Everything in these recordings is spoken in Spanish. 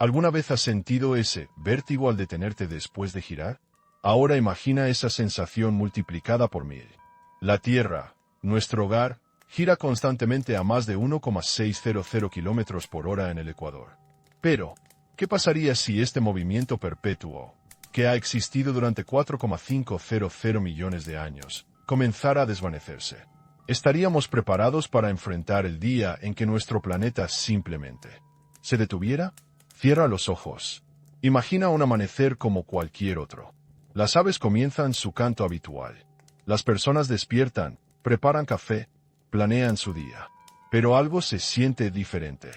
¿Alguna vez has sentido ese vértigo al detenerte después de girar? Ahora imagina esa sensación multiplicada por 1000. La Tierra, nuestro hogar, gira constantemente a más de 1,600 kilómetros por hora en el Ecuador. Pero, ¿qué pasaría si este movimiento perpetuo, que ha existido durante 4,500 millones de años, comenzara a desvanecerse? ¿Estaríamos preparados para enfrentar el día en que nuestro planeta simplemente se detuviera? Cierra los ojos. Imagina un amanecer como cualquier otro. Las aves comienzan su canto habitual. Las personas despiertan, preparan café, planean su día. Pero algo se siente diferente.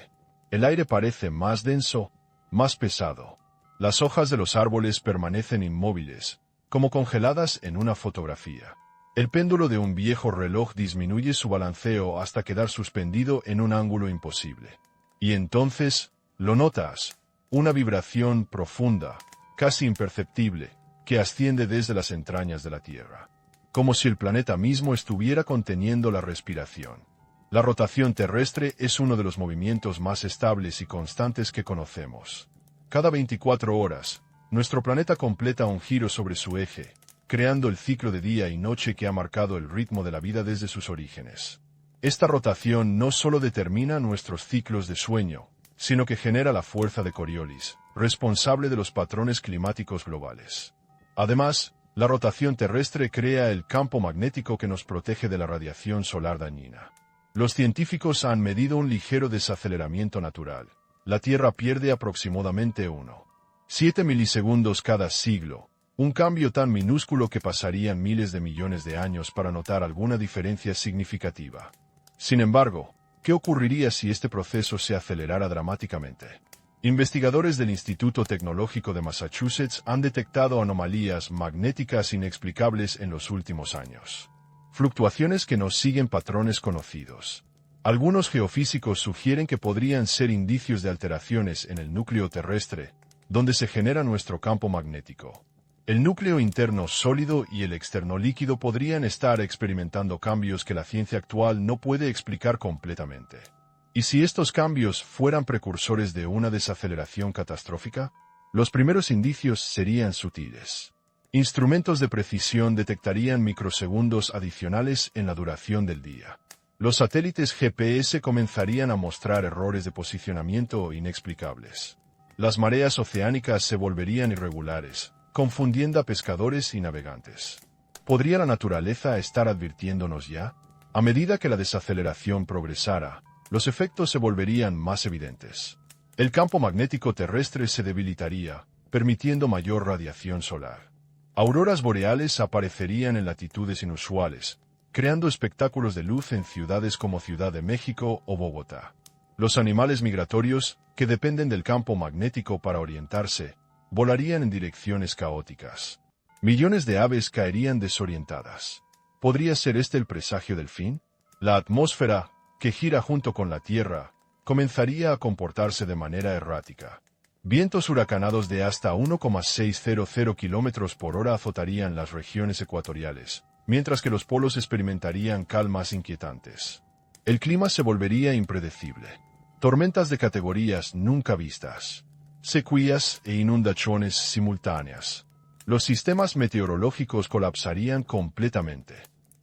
El aire parece más denso, más pesado. Las hojas de los árboles permanecen inmóviles, como congeladas en una fotografía. El péndulo de un viejo reloj disminuye su balanceo hasta quedar suspendido en un ángulo imposible. Y entonces, lo notas, una vibración profunda, casi imperceptible, que asciende desde las entrañas de la Tierra. Como si el planeta mismo estuviera conteniendo la respiración. La rotación terrestre es uno de los movimientos más estables y constantes que conocemos. Cada 24 horas, nuestro planeta completa un giro sobre su eje, creando el ciclo de día y noche que ha marcado el ritmo de la vida desde sus orígenes. Esta rotación no solo determina nuestros ciclos de sueño, sino que genera la fuerza de Coriolis, responsable de los patrones climáticos globales. Además, la rotación terrestre crea el campo magnético que nos protege de la radiación solar dañina. Los científicos han medido un ligero desaceleramiento natural. La Tierra pierde aproximadamente 1,7 milisegundos cada siglo, un cambio tan minúsculo que pasarían miles de millones de años para notar alguna diferencia significativa. Sin embargo, ¿qué ocurriría si este proceso se acelerara dramáticamente? Investigadores del Instituto Tecnológico de Massachusetts han detectado anomalías magnéticas inexplicables en los últimos años. Fluctuaciones que no siguen patrones conocidos. Algunos geofísicos sugieren que podrían ser indicios de alteraciones en el núcleo terrestre, donde se genera nuestro campo magnético. El núcleo interno sólido y el externo líquido podrían estar experimentando cambios que la ciencia actual no puede explicar completamente. ¿Y si estos cambios fueran precursores de una desaceleración catastrófica? Los primeros indicios serían sutiles. Instrumentos de precisión detectarían microsegundos adicionales en la duración del día. Los satélites GPS comenzarían a mostrar errores de posicionamiento inexplicables. Las mareas oceánicas se volverían irregulares, confundiendo a pescadores y navegantes. ¿Podría la naturaleza estar advirtiéndonos ya? A medida que la desaceleración progresara, los efectos se volverían más evidentes. El campo magnético terrestre se debilitaría, permitiendo mayor radiación solar. Auroras boreales aparecerían en latitudes inusuales, creando espectáculos de luz en ciudades como Ciudad de México o Bogotá. Los animales migratorios, que dependen del campo magnético para orientarse, volarían en direcciones caóticas. Millones de aves caerían desorientadas. ¿Podría ser este el presagio del fin? La atmósfera, que gira junto con la Tierra, comenzaría a comportarse de manera errática. Vientos huracanados de hasta 1,600 kilómetros por hora azotarían las regiones ecuatoriales, mientras que los polos experimentarían calmas inquietantes. El clima se volvería impredecible. Tormentas de categorías nunca vistas. Sequías e inundaciones simultáneas. Los sistemas meteorológicos colapsarían completamente.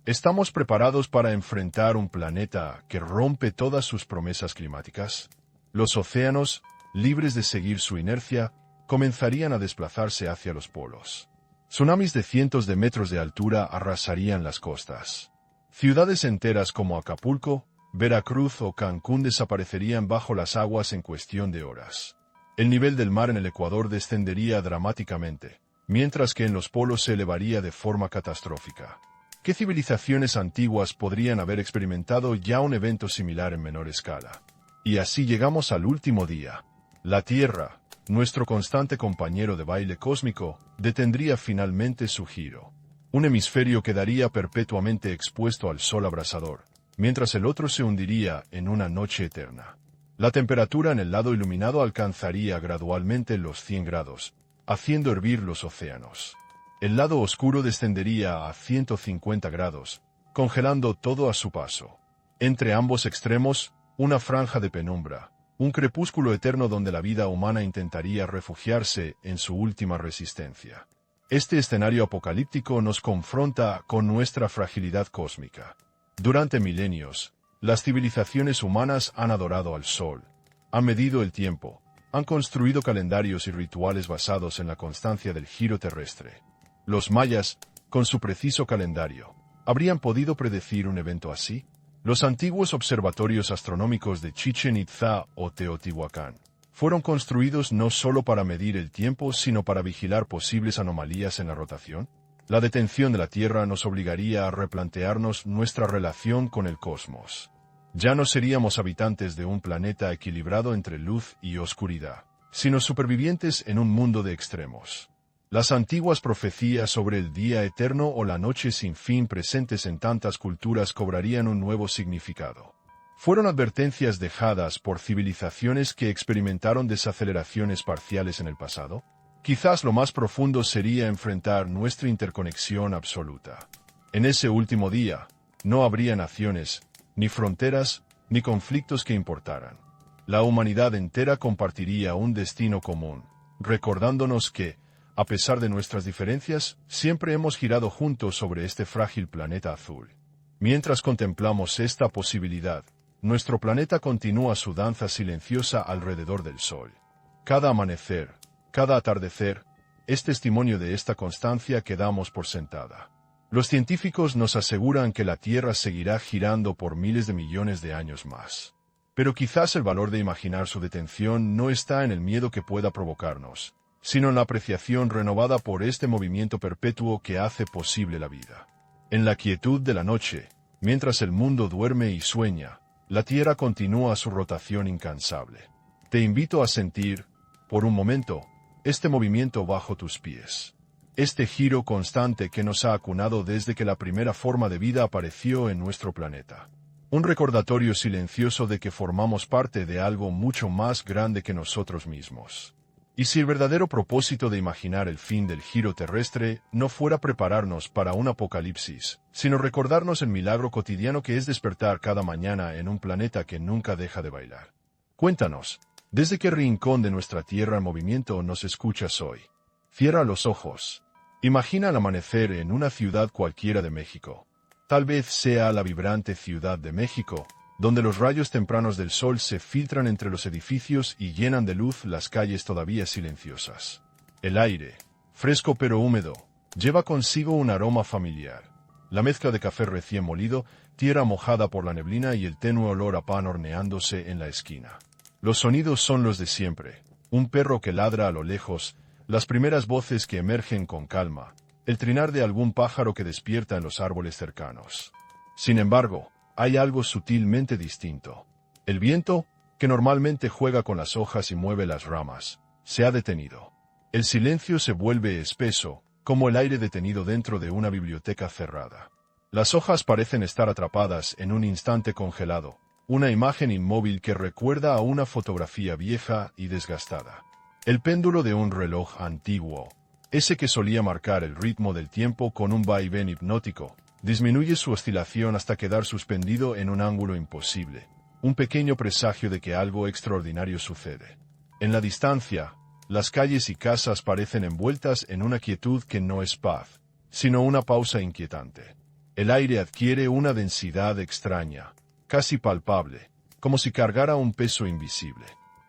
¿Estamos preparados para enfrentar un planeta que rompe todas sus promesas climáticas? Los océanos, libres de seguir su inercia, comenzarían a desplazarse hacia los polos. Tsunamis de cientos de metros de altura arrasarían las costas. Ciudades enteras como Acapulco, Veracruz o Cancún desaparecerían bajo las aguas en cuestión de horas. El nivel del mar en el Ecuador descendería dramáticamente, mientras que en los polos se elevaría de forma catastrófica. ¿Qué civilizaciones antiguas podrían haber experimentado ya un evento similar en menor escala? Y así llegamos al último día. La Tierra, nuestro constante compañero de baile cósmico, detendría finalmente su giro. Un hemisferio quedaría perpetuamente expuesto al sol abrasador, mientras el otro se hundiría en una noche eterna. La temperatura en el lado iluminado alcanzaría gradualmente los 100 grados, haciendo hervir los océanos. El lado oscuro descendería a 150 grados, congelando todo a su paso. Entre ambos extremos, una franja de penumbra, un crepúsculo eterno donde la vida humana intentaría refugiarse en su última resistencia. Este escenario apocalíptico nos confronta con nuestra fragilidad cósmica. Durante milenios, las civilizaciones humanas han adorado al Sol, han medido el tiempo, han construido calendarios y rituales basados en la constancia del giro terrestre. Los mayas, con su preciso calendario, ¿habrían podido predecir un evento así? Los antiguos observatorios astronómicos de Chichén Itzá o Teotihuacán fueron construidos no solo para medir el tiempo, sino para vigilar posibles anomalías en la rotación. La detención de la Tierra nos obligaría a replantearnos nuestra relación con el cosmos. Ya no seríamos habitantes de un planeta equilibrado entre luz y oscuridad, sino supervivientes en un mundo de extremos. Las antiguas profecías sobre el día eterno o la noche sin fin presentes en tantas culturas cobrarían un nuevo significado. Fueron advertencias dejadas por civilizaciones que experimentaron desaceleraciones parciales en el pasado. Quizás lo más profundo sería enfrentar nuestra interconexión absoluta. En ese último día, no habría naciones, ni fronteras, ni conflictos que importaran. La humanidad entera compartiría un destino común, recordándonos que, a pesar de nuestras diferencias, siempre hemos girado juntos sobre este frágil planeta azul. Mientras contemplamos esta posibilidad, nuestro planeta continúa su danza silenciosa alrededor del Sol. Cada amanecer, cada atardecer, es testimonio de esta constancia que damos por sentada. Los científicos nos aseguran que la Tierra seguirá girando por miles de millones de años más. Pero quizás el valor de imaginar su detención no está en el miedo que pueda provocarnos, sino en la apreciación renovada por este movimiento perpetuo que hace posible la vida. En la quietud de la noche, mientras el mundo duerme y sueña, la Tierra continúa su rotación incansable. Te invito a sentir, por un momento, este movimiento bajo tus pies. Este giro constante que nos ha acunado desde que la primera forma de vida apareció en nuestro planeta. Un recordatorio silencioso de que formamos parte de algo mucho más grande que nosotros mismos. Y si el verdadero propósito de imaginar el fin del giro terrestre no fuera prepararnos para un apocalipsis, sino recordarnos el milagro cotidiano que es despertar cada mañana en un planeta que nunca deja de bailar. Cuéntanos, ¿desde qué rincón de nuestra Tierra en movimiento nos escuchas hoy? Cierra los ojos. Imagina el amanecer en una ciudad cualquiera de México. Tal vez sea la vibrante Ciudad de México, donde los rayos tempranos del sol se filtran entre los edificios y llenan de luz las calles todavía silenciosas. El aire, fresco pero húmedo, lleva consigo un aroma familiar. La mezcla de café recién molido, tierra mojada por la neblina y el tenue olor a pan horneándose en la esquina. Los sonidos son los de siempre. Un perro que ladra a lo lejos, las primeras voces que emergen con calma, el trinar de algún pájaro que despierta en los árboles cercanos. Sin embargo, hay algo sutilmente distinto. El viento, que normalmente juega con las hojas y mueve las ramas, se ha detenido. El silencio se vuelve espeso, como el aire detenido dentro de una biblioteca cerrada. Las hojas parecen estar atrapadas en un instante congelado, una imagen inmóvil que recuerda a una fotografía vieja y desgastada. El péndulo de un reloj antiguo, ese que solía marcar el ritmo del tiempo con un vaivén hipnótico, disminuye su oscilación hasta quedar suspendido en un ángulo imposible, un pequeño presagio de que algo extraordinario sucede. En la distancia, las calles y casas parecen envueltas en una quietud que no es paz, sino una pausa inquietante. El aire adquiere una densidad extraña, casi palpable, como si cargara un peso invisible.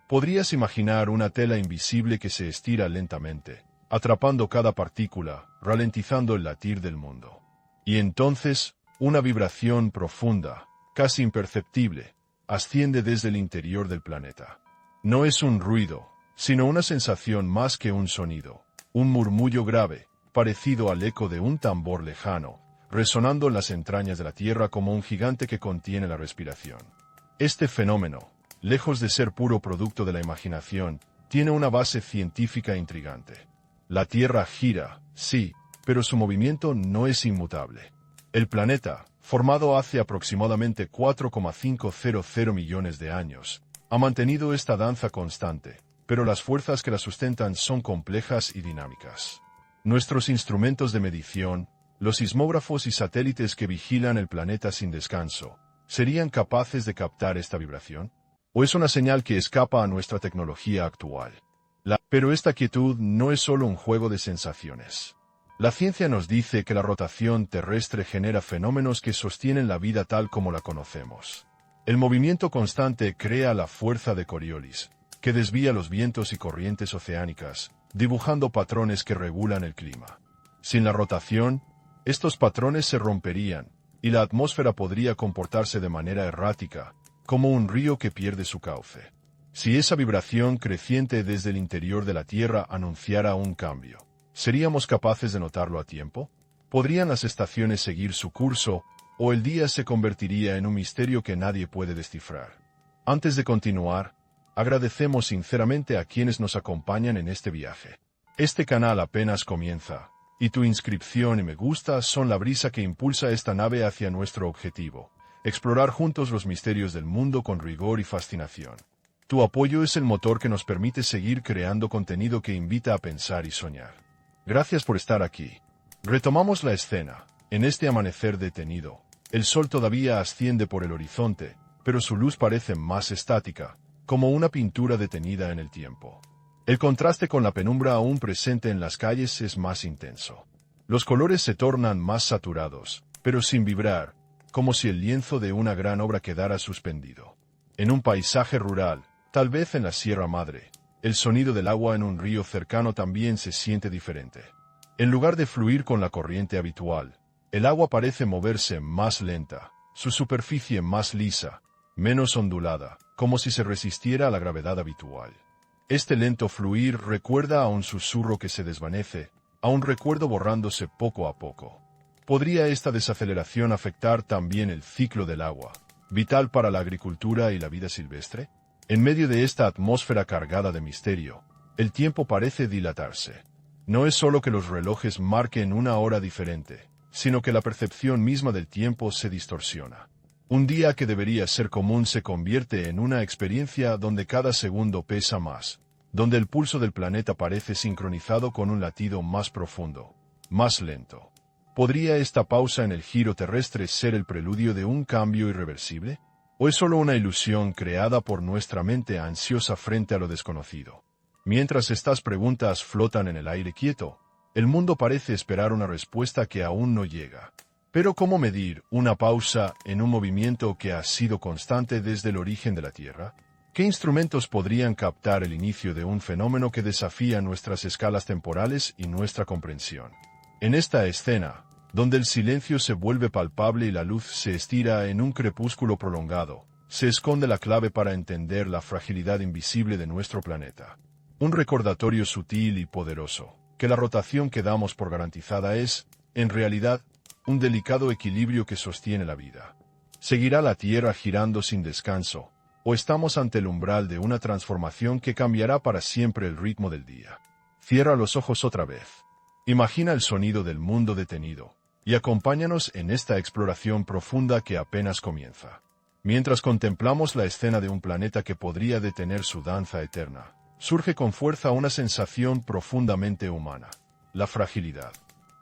Podrías imaginar una tela invisible que se estira lentamente, atrapando cada partícula, ralentizando el latir del mundo. Y entonces, una vibración profunda, casi imperceptible, asciende desde el interior del planeta. No es un ruido, sino una sensación más que un sonido, un murmullo grave, parecido al eco de un tambor lejano, resonando en las entrañas de la Tierra como un gigante que contiene la respiración. Este fenómeno, lejos de ser puro producto de la imaginación, tiene una base científica intrigante. La Tierra gira, sí, pero su movimiento no es inmutable. El planeta, formado hace aproximadamente 4,500 millones de años, ha mantenido esta danza constante, pero las fuerzas que la sustentan son complejas y dinámicas. Nuestros instrumentos de medición, los sismógrafos y satélites que vigilan el planeta sin descanso, ¿serían capaces de captar esta vibración? ¿O es una señal que escapa a nuestra tecnología actual? Pero esta quietud no es solo un juego de sensaciones. La ciencia nos dice que la rotación terrestre genera fenómenos que sostienen la vida tal como la conocemos. El movimiento constante crea la fuerza de Coriolis, que desvía los vientos y corrientes oceánicas, dibujando patrones que regulan el clima. Sin la rotación, estos patrones se romperían, y la atmósfera podría comportarse de manera errática, como un río que pierde su cauce. Si esa vibración creciente desde el interior de la Tierra anunciara un cambio, ¿seríamos capaces de notarlo a tiempo? ¿Podrían las estaciones seguir su curso, o el día se convertiría en un misterio que nadie puede descifrar? Antes de continuar, agradecemos sinceramente a quienes nos acompañan en este viaje. Este canal apenas comienza, y tu inscripción y me gusta son la brisa que impulsa esta nave hacia nuestro objetivo: explorar juntos los misterios del mundo con rigor y fascinación. Tu apoyo es el motor que nos permite seguir creando contenido que invita a pensar y soñar. Gracias por estar aquí. Retomamos la escena. En este amanecer detenido, el sol todavía asciende por el horizonte, pero su luz parece más estática, como una pintura detenida en el tiempo. El contraste con la penumbra aún presente en las calles es más intenso. Los colores se tornan más saturados, pero sin vibrar, como si el lienzo de una gran obra quedara suspendido. En un paisaje rural, tal vez en la Sierra Madre, el sonido del agua en un río cercano también se siente diferente. En lugar de fluir con la corriente habitual, el agua parece moverse más lenta, su superficie más lisa, menos ondulada, como si se resistiera a la gravedad habitual. Este lento fluir recuerda a un susurro que se desvanece, a un recuerdo borrándose poco a poco. ¿Podría esta desaceleración afectar también el ciclo del agua, vital para la agricultura y la vida silvestre? En medio de esta atmósfera cargada de misterio, el tiempo parece dilatarse. No es solo que los relojes marquen una hora diferente, sino que la percepción misma del tiempo se distorsiona. Un día que debería ser común se convierte en una experiencia donde cada segundo pesa más, donde el pulso del planeta parece sincronizado con un latido más profundo, más lento. ¿Podría esta pausa en el giro terrestre ser el preludio de un cambio irreversible? ¿O es solo una ilusión creada por nuestra mente ansiosa frente a lo desconocido? Mientras estas preguntas flotan en el aire quieto, el mundo parece esperar una respuesta que aún no llega. Pero ¿cómo medir una pausa en un movimiento que ha sido constante desde el origen de la Tierra? ¿Qué instrumentos podrían captar el inicio de un fenómeno que desafía nuestras escalas temporales y nuestra comprensión? En esta escena, donde el silencio se vuelve palpable y la luz se estira en un crepúsculo prolongado, se esconde la clave para entender la fragilidad invisible de nuestro planeta. Un recordatorio sutil y poderoso, que la rotación que damos por garantizada es, en realidad, un delicado equilibrio que sostiene la vida. ¿Seguirá la Tierra girando sin descanso, o estamos ante el umbral de una transformación que cambiará para siempre el ritmo del día? Cierra los ojos otra vez. Imagina el sonido del mundo detenido, y acompáñanos en esta exploración profunda que apenas comienza. Mientras contemplamos la escena de un planeta que podría detener su danza eterna, surge con fuerza una sensación profundamente humana: la fragilidad.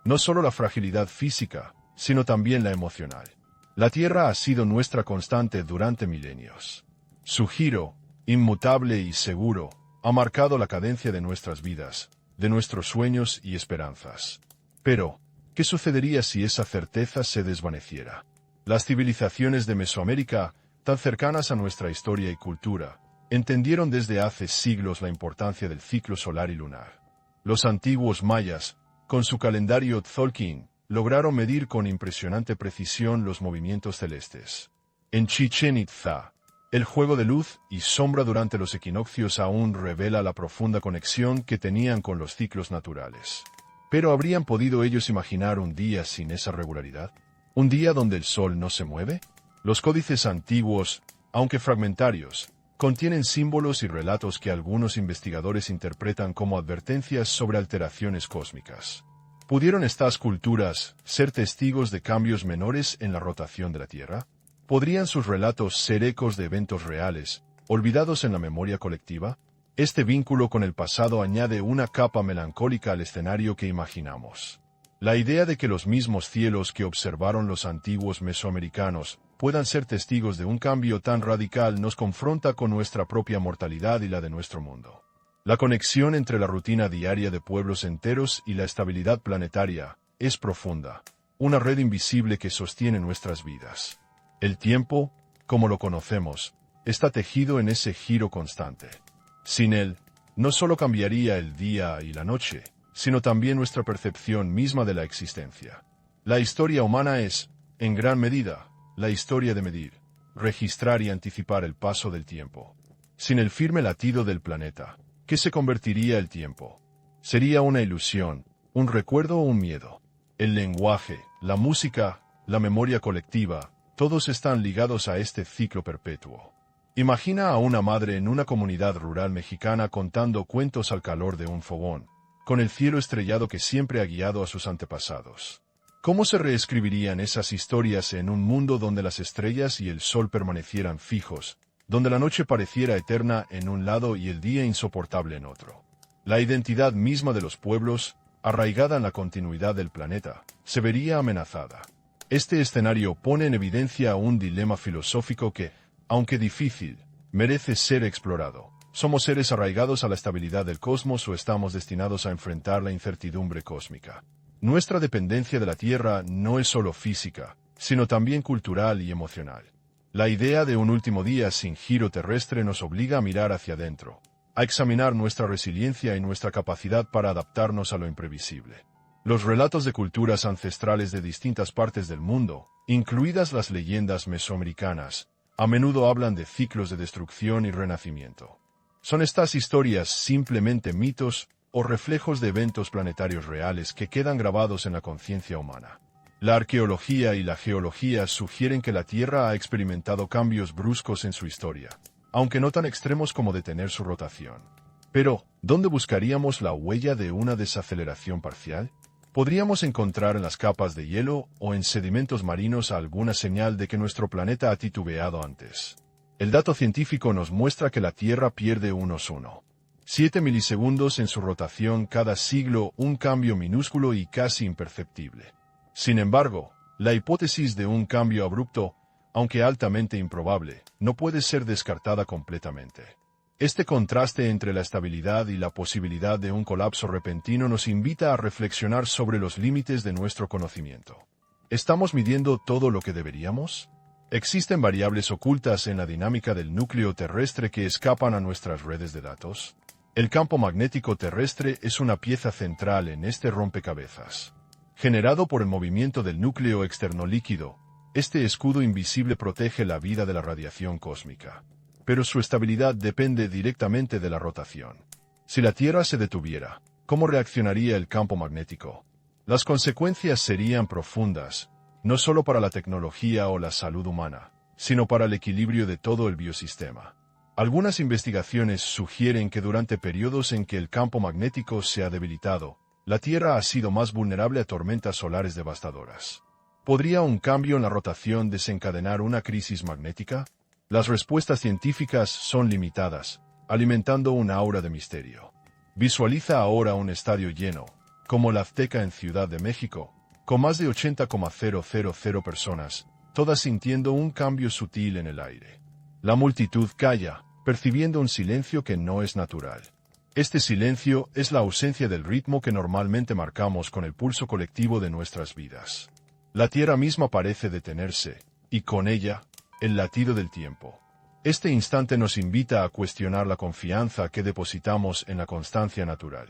No solo la fragilidad física, sino también la emocional. La Tierra ha sido nuestra constante durante milenios. Su giro, inmutable y seguro, ha marcado la cadencia de nuestras vidas, de nuestros sueños y esperanzas. Pero, ¿qué sucedería si esa certeza se desvaneciera? Las civilizaciones de Mesoamérica, tan cercanas a nuestra historia y cultura, entendieron desde hace siglos la importancia del ciclo solar y lunar. Los antiguos mayas, con su calendario Tzolk'in, lograron medir con impresionante precisión los movimientos celestes. En Chichén Itzá, el juego de luz y sombra durante los equinoccios aún revela la profunda conexión que tenían con los ciclos naturales. ¿Pero habrían podido ellos imaginar un día sin esa regularidad? ¿Un día donde el sol no se mueve? Los códices antiguos, aunque fragmentarios, contienen símbolos y relatos que algunos investigadores interpretan como advertencias sobre alteraciones cósmicas. ¿Pudieron estas culturas ser testigos de cambios menores en la rotación de la Tierra? ¿Podrían sus relatos ser ecos de eventos reales, olvidados en la memoria colectiva? Este vínculo con el pasado añade una capa melancólica al escenario que imaginamos. La idea de que los mismos cielos que observaron los antiguos mesoamericanos puedan ser testigos de un cambio tan radical nos confronta con nuestra propia mortalidad y la de nuestro mundo. La conexión entre la rutina diaria de pueblos enteros y la estabilidad planetaria es profunda, una red invisible que sostiene nuestras vidas. El tiempo, como lo conocemos, está tejido en ese giro constante. Sin él, no solo cambiaría el día y la noche, sino también nuestra percepción misma de la existencia. La historia humana es, en gran medida, la historia de medir, registrar y anticipar el paso del tiempo. Sin el firme latido del planeta, ¿qué se convertiría el tiempo? Sería una ilusión, un recuerdo o un miedo. El lenguaje, la música, la memoria colectiva, todos están ligados a este ciclo perpetuo. Imagina a una madre en una comunidad rural mexicana contando cuentos al calor de un fogón, con el cielo estrellado que siempre ha guiado a sus antepasados. ¿Cómo se reescribirían esas historias en un mundo donde las estrellas y el sol permanecieran fijos, donde la noche pareciera eterna en un lado y el día insoportable en otro? La identidad misma de los pueblos, arraigada en la continuidad del planeta, se vería amenazada. Este escenario pone en evidencia un dilema filosófico que, aunque difícil, merece ser explorado. ¿Somos seres arraigados a la estabilidad del cosmos o estamos destinados a enfrentar la incertidumbre cósmica? Nuestra dependencia de la Tierra no es solo física, sino también cultural y emocional. La idea de un último día sin giro terrestre nos obliga a mirar hacia adentro, a examinar nuestra resiliencia y nuestra capacidad para adaptarnos a lo imprevisible. Los relatos de culturas ancestrales de distintas partes del mundo, incluidas las leyendas mesoamericanas, a menudo hablan de ciclos de destrucción y renacimiento. ¿Son estas historias simplemente mitos o reflejos de eventos planetarios reales que quedan grabados en la conciencia humana? La arqueología y la geología sugieren que la Tierra ha experimentado cambios bruscos en su historia, aunque no tan extremos como detener su rotación. Pero, ¿dónde buscaríamos la huella de una desaceleración parcial? ¿Podríamos encontrar en las capas de hielo o en sedimentos marinos alguna señal de que nuestro planeta ha titubeado antes? El dato científico nos muestra que la Tierra pierde unos 1,7 milisegundos en su rotación cada siglo, un cambio minúsculo y casi imperceptible. Sin embargo, la hipótesis de un cambio abrupto, aunque altamente improbable, no puede ser descartada completamente. Este contraste entre la estabilidad y la posibilidad de un colapso repentino nos invita a reflexionar sobre los límites de nuestro conocimiento. ¿Estamos midiendo todo lo que deberíamos? ¿Existen variables ocultas en la dinámica del núcleo terrestre que escapan a nuestras redes de datos? El campo magnético terrestre es una pieza central en este rompecabezas. Generado por el movimiento del núcleo externo líquido, este escudo invisible protege la vida de la radiación cósmica. Pero su estabilidad depende directamente de la rotación. Si la Tierra se detuviera, ¿cómo reaccionaría el campo magnético? Las consecuencias serían profundas, no solo para la tecnología o la salud humana, sino para el equilibrio de todo el biosistema. Algunas investigaciones sugieren que durante periodos en que el campo magnético se ha debilitado, la Tierra ha sido más vulnerable a tormentas solares devastadoras. ¿Podría un cambio en la rotación desencadenar una crisis magnética? Las respuestas científicas son limitadas, alimentando un aura de misterio. Visualiza ahora un estadio lleno, como la Azteca en Ciudad de México, con más de 80,000 personas, todas sintiendo un cambio sutil en el aire. La multitud calla, percibiendo un silencio que no es natural. Este silencio es la ausencia del ritmo que normalmente marcamos con el pulso colectivo de nuestras vidas. La Tierra misma parece detenerse, y con ella, el latido del tiempo. Este instante nos invita a cuestionar la confianza que depositamos en la constancia natural.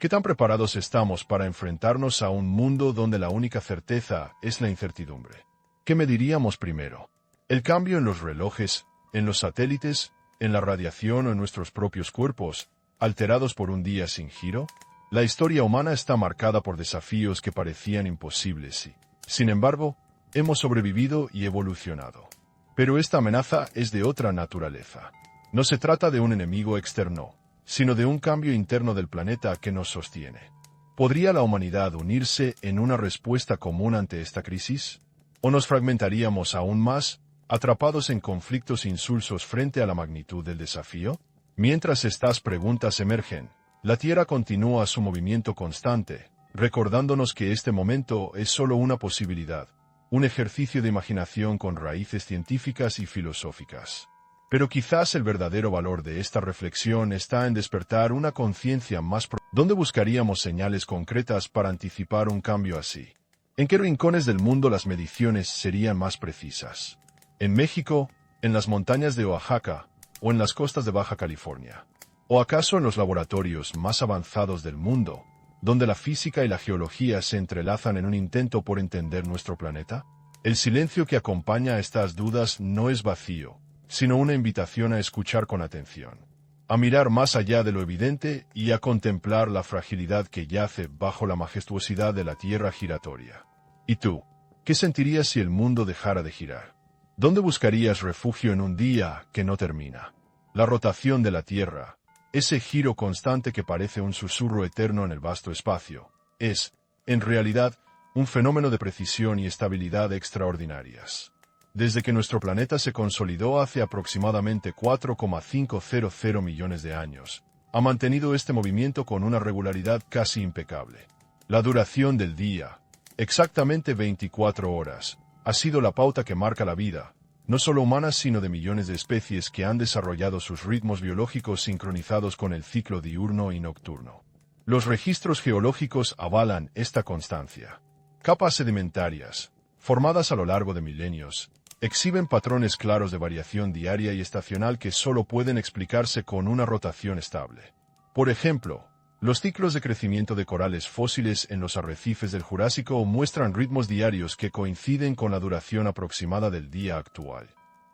¿Qué tan preparados estamos para enfrentarnos a un mundo donde la única certeza es la incertidumbre? ¿Qué mediríamos primero? ¿El cambio en los relojes, en los satélites, en la radiación o en nuestros propios cuerpos, alterados por un día sin giro? La historia humana está marcada por desafíos que parecían imposibles y, sin embargo, hemos sobrevivido y evolucionado. Pero esta amenaza es de otra naturaleza. No se trata de un enemigo externo, sino de un cambio interno del planeta que nos sostiene. ¿Podría la humanidad unirse en una respuesta común ante esta crisis? ¿O nos fragmentaríamos aún más, atrapados en conflictos insulsos frente a la magnitud del desafío? Mientras estas preguntas emergen, la Tierra continúa su movimiento constante, recordándonos que este momento es solo una posibilidad, un ejercicio de imaginación con raíces científicas y filosóficas. Pero quizás el verdadero valor de esta reflexión está en despertar una conciencia más profunda. ¿Dónde buscaríamos señales concretas para anticipar un cambio así? ¿En qué rincones del mundo las mediciones serían más precisas? ¿En México, en las montañas de Oaxaca o en las costas de Baja California? ¿O acaso en los laboratorios más avanzados del mundo, donde la física y la geología se entrelazan en un intento por entender nuestro planeta? El silencio que acompaña a estas dudas no es vacío, sino una invitación a escuchar con atención, a mirar más allá de lo evidente y a contemplar la fragilidad que yace bajo la majestuosidad de la Tierra giratoria. ¿Y tú? ¿Qué sentirías si el mundo dejara de girar? ¿Dónde buscarías refugio en un día que no termina? La rotación de la Tierra, ese giro constante que parece un susurro eterno en el vasto espacio, es, en realidad, un fenómeno de precisión y estabilidad extraordinarias. Desde que nuestro planeta se consolidó hace aproximadamente 4,500 millones de años, ha mantenido este movimiento con una regularidad casi impecable. La duración del día, exactamente 24 horas, ha sido la pauta que marca la vida, no solo humana sino de millones de especies que han desarrollado sus ritmos biológicos sincronizados con el ciclo diurno y nocturno. Los registros geológicos avalan esta constancia. Capas sedimentarias, formadas a lo largo de milenios, exhiben patrones claros de variación diaria y estacional que solo pueden explicarse con una rotación estable. Por ejemplo, los ciclos de crecimiento de corales fósiles en los arrecifes del Jurásico muestran ritmos diarios que coinciden con la duración aproximada del día actual.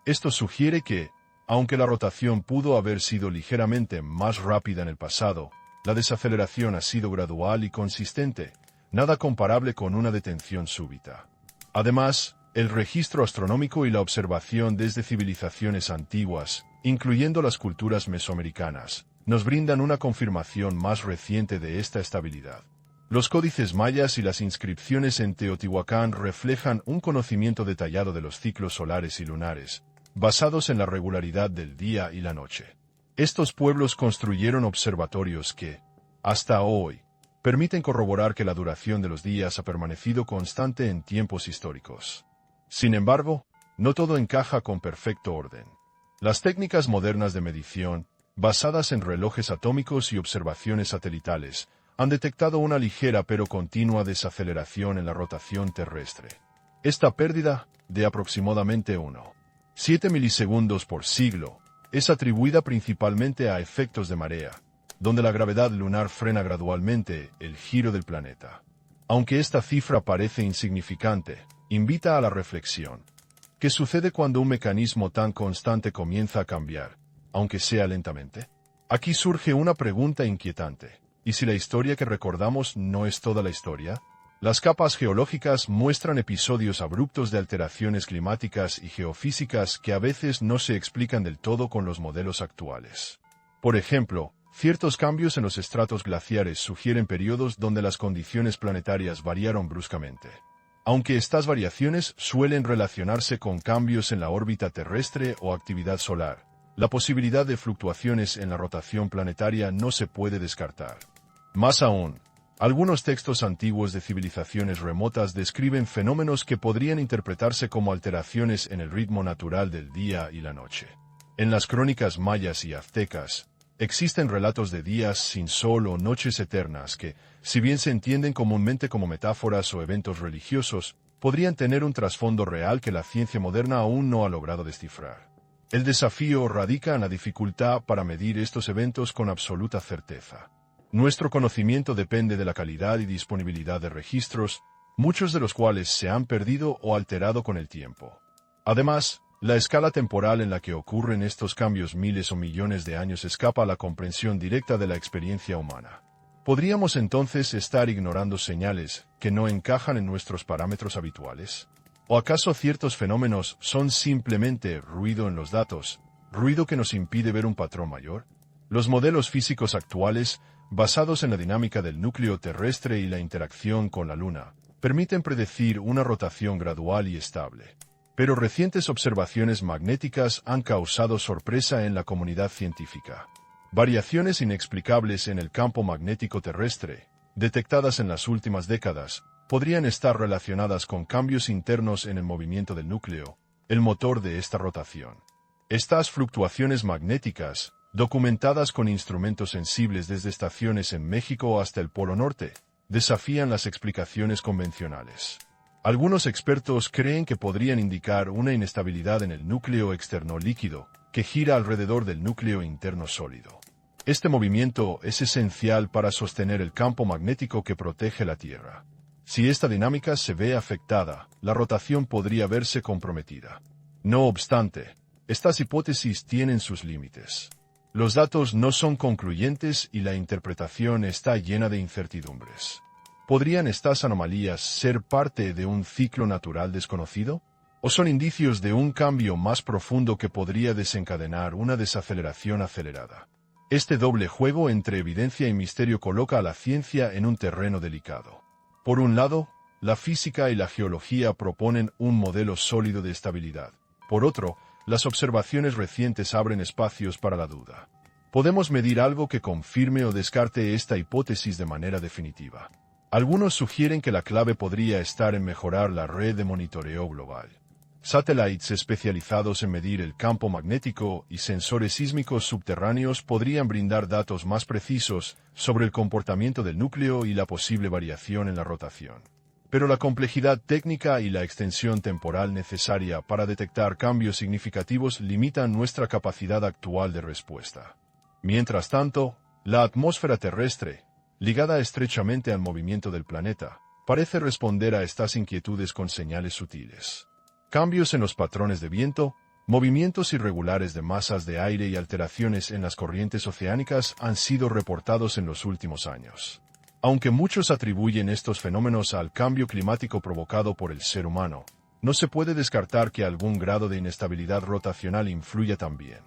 Esto sugiere que, aunque la rotación pudo haber sido ligeramente más rápida en el pasado, la desaceleración ha sido gradual y consistente, nada comparable con una detención súbita. Además, el registro astronómico y la observación desde civilizaciones antiguas, incluyendo las culturas mesoamericanas, nos brindan una confirmación más reciente de esta estabilidad. Los códices mayas y las inscripciones en Teotihuacán reflejan un conocimiento detallado de los ciclos solares y lunares, basados en la regularidad del día y la noche. Estos pueblos construyeron observatorios que, hasta hoy, permiten corroborar que la duración de los días ha permanecido constante en tiempos históricos. Sin embargo, no todo encaja con perfecto orden. Las técnicas modernas de medición, basadas en relojes atómicos y observaciones satelitales, han detectado una ligera pero continua desaceleración en la rotación terrestre. Esta pérdida, de aproximadamente 1,7 milisegundos por siglo, es atribuida principalmente a efectos de marea, donde la gravedad lunar frena gradualmente el giro del planeta. Aunque esta cifra parece insignificante, invita a la reflexión. ¿Qué sucede cuando un mecanismo tan constante comienza a cambiar, aunque sea lentamente? Aquí surge una pregunta inquietante. ¿Y si la historia que recordamos no es toda la historia? Las capas geológicas muestran episodios abruptos de alteraciones climáticas y geofísicas que a veces no se explican del todo con los modelos actuales. Por ejemplo, ciertos cambios en los estratos glaciares sugieren periodos donde las condiciones planetarias variaron bruscamente. Aunque estas variaciones suelen relacionarse con cambios en la órbita terrestre o actividad solar, la posibilidad de fluctuaciones en la rotación planetaria no se puede descartar. Más aún, algunos textos antiguos de civilizaciones remotas describen fenómenos que podrían interpretarse como alteraciones en el ritmo natural del día y la noche. En las crónicas mayas y aztecas, existen relatos de días sin sol o noches eternas que, si bien se entienden comúnmente como metáforas o eventos religiosos, podrían tener un trasfondo real que la ciencia moderna aún no ha logrado descifrar. El desafío radica en la dificultad para medir estos eventos con absoluta certeza. Nuestro conocimiento depende de la calidad y disponibilidad de registros, muchos de los cuales se han perdido o alterado con el tiempo. Además, la escala temporal en la que ocurren estos cambios miles o millones de años escapa a la comprensión directa de la experiencia humana. ¿Podríamos entonces estar ignorando señales que no encajan en nuestros parámetros habituales? ¿O acaso ciertos fenómenos son simplemente ruido en los datos, ruido que nos impide ver un patrón mayor? Los modelos físicos actuales, basados en la dinámica del núcleo terrestre y la interacción con la Luna, permiten predecir una rotación gradual y estable. Pero recientes observaciones magnéticas han causado sorpresa en la comunidad científica. Variaciones inexplicables en el campo magnético terrestre, detectadas en las últimas décadas, podrían estar relacionadas con cambios internos en el movimiento del núcleo, el motor de esta rotación. Estas fluctuaciones magnéticas, documentadas con instrumentos sensibles desde estaciones en México hasta el Polo Norte, desafían las explicaciones convencionales. Algunos expertos creen que podrían indicar una inestabilidad en el núcleo externo líquido, que gira alrededor del núcleo interno sólido. Este movimiento es esencial para sostener el campo magnético que protege la Tierra. Si esta dinámica se ve afectada, la rotación podría verse comprometida. No obstante, estas hipótesis tienen sus límites. Los datos no son concluyentes y la interpretación está llena de incertidumbres. ¿Podrían estas anomalías ser parte de un ciclo natural desconocido? ¿O son indicios de un cambio más profundo que podría desencadenar una desaceleración acelerada? Este doble juego entre evidencia y misterio coloca a la ciencia en un terreno delicado. Por un lado, la física y la geología proponen un modelo sólido de estabilidad. Por otro, las observaciones recientes abren espacios para la duda. Podemos medir algo que confirme o descarte esta hipótesis de manera definitiva. Algunos sugieren que la clave podría estar en mejorar la red de monitoreo global. Satélites especializados en medir el campo magnético y sensores sísmicos subterráneos podrían brindar datos más precisos sobre el comportamiento del núcleo y la posible variación en la rotación. Pero la complejidad técnica y la extensión temporal necesaria para detectar cambios significativos limitan nuestra capacidad actual de respuesta. Mientras tanto, la atmósfera terrestre, ligada estrechamente al movimiento del planeta, parece responder a estas inquietudes con señales sutiles. Cambios en los patrones de viento, movimientos irregulares de masas de aire y alteraciones en las corrientes oceánicas han sido reportados en los últimos años. Aunque muchos atribuyen estos fenómenos al cambio climático provocado por el ser humano, no se puede descartar que algún grado de inestabilidad rotacional influya también.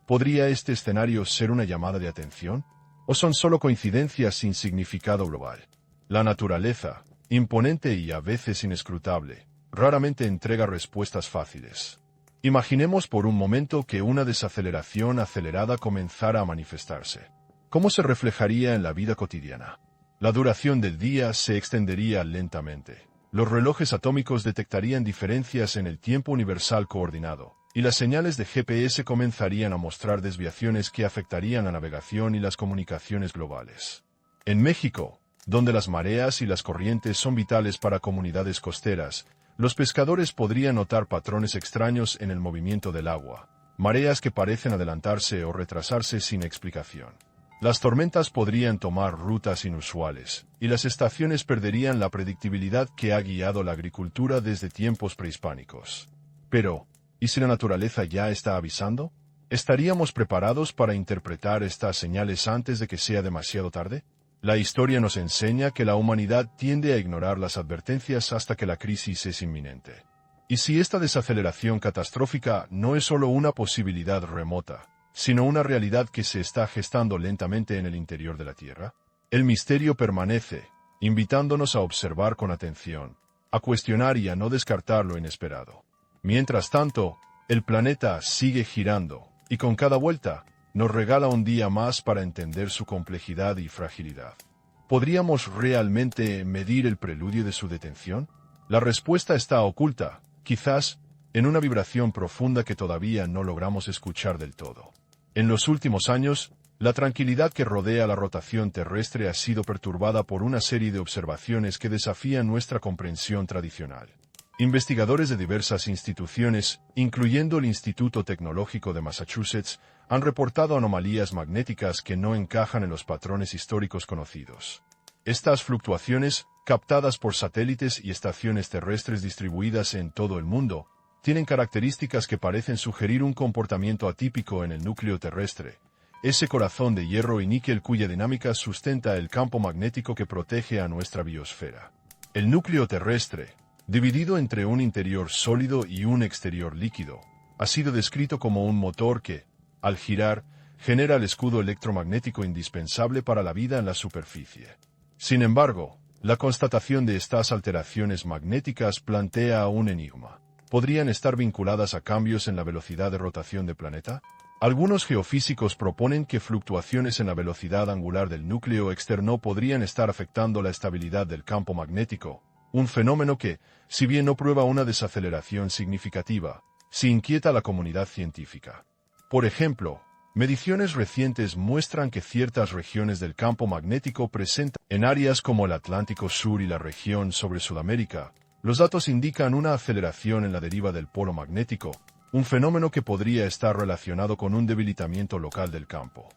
¿Podría este escenario ser una llamada de atención? ¿O son solo coincidencias sin significado global? La naturaleza, imponente y a veces inescrutable, raramente entrega respuestas fáciles. Imaginemos por un momento que una desaceleración acelerada comenzara a manifestarse. ¿Cómo se reflejaría en la vida cotidiana? La duración del día se extendería lentamente. Los relojes atómicos detectarían diferencias en el tiempo universal coordinado, y las señales de GPS comenzarían a mostrar desviaciones que afectarían la navegación y las comunicaciones globales. En México, donde las mareas y las corrientes son vitales para comunidades costeras, los pescadores podrían notar patrones extraños en el movimiento del agua, mareas que parecen adelantarse o retrasarse sin explicación. Las tormentas podrían tomar rutas inusuales, y las estaciones perderían la predictibilidad que ha guiado la agricultura desde tiempos prehispánicos. Pero, ¿y si la naturaleza ya está avisando? ¿Estaríamos preparados para interpretar estas señales antes de que sea demasiado tarde? La historia nos enseña que la humanidad tiende a ignorar las advertencias hasta que la crisis es inminente. ¿Y si esta desaceleración catastrófica no es solo una posibilidad remota, sino una realidad que se está gestando lentamente en el interior de la Tierra? El misterio permanece, invitándonos a observar con atención, a cuestionar y a no descartar lo inesperado. Mientras tanto, el planeta sigue girando, y con cada vuelta, nos regala un día más para entender su complejidad y fragilidad. ¿Podríamos realmente medir el preludio de su detención? La respuesta está oculta, quizás, en una vibración profunda que todavía no logramos escuchar del todo. En los últimos años, la tranquilidad que rodea la rotación terrestre ha sido perturbada por una serie de observaciones que desafían nuestra comprensión tradicional. Investigadores de diversas instituciones, incluyendo el Instituto Tecnológico de Massachusetts, han reportado anomalías magnéticas que no encajan en los patrones históricos conocidos. Estas fluctuaciones, captadas por satélites y estaciones terrestres distribuidas en todo el mundo, tienen características que parecen sugerir un comportamiento atípico en el núcleo terrestre, ese corazón de hierro y níquel cuya dinámica sustenta el campo magnético que protege a nuestra biosfera. El núcleo terrestre, dividido entre un interior sólido y un exterior líquido, ha sido descrito como un motor que, al girar, genera el escudo electromagnético indispensable para la vida en la superficie. Sin embargo, la constatación de estas alteraciones magnéticas plantea un enigma. ¿Podrían estar vinculadas a cambios en la velocidad de rotación del planeta? Algunos geofísicos proponen que fluctuaciones en la velocidad angular del núcleo externo podrían estar afectando la estabilidad del campo magnético, un fenómeno que, si bien no prueba una desaceleración significativa, sí inquieta a la comunidad científica. Por ejemplo, mediciones recientes muestran que ciertas regiones del campo magnético presentan en áreas como el Atlántico Sur y la región sobre Sudamérica. Los datos indican una aceleración en la deriva del polo magnético, un fenómeno que podría estar relacionado con un debilitamiento local del campo.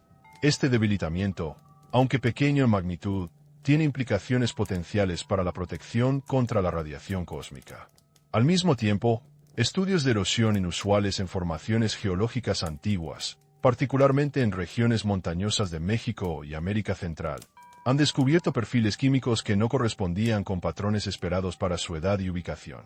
Este debilitamiento, aunque pequeño en magnitud, tiene implicaciones potenciales para la protección contra la radiación cósmica. Al mismo tiempo, estudios de erosión inusuales en formaciones geológicas antiguas, particularmente en regiones montañosas de México y América Central, han descubierto perfiles químicos que no correspondían con patrones esperados para su edad y ubicación.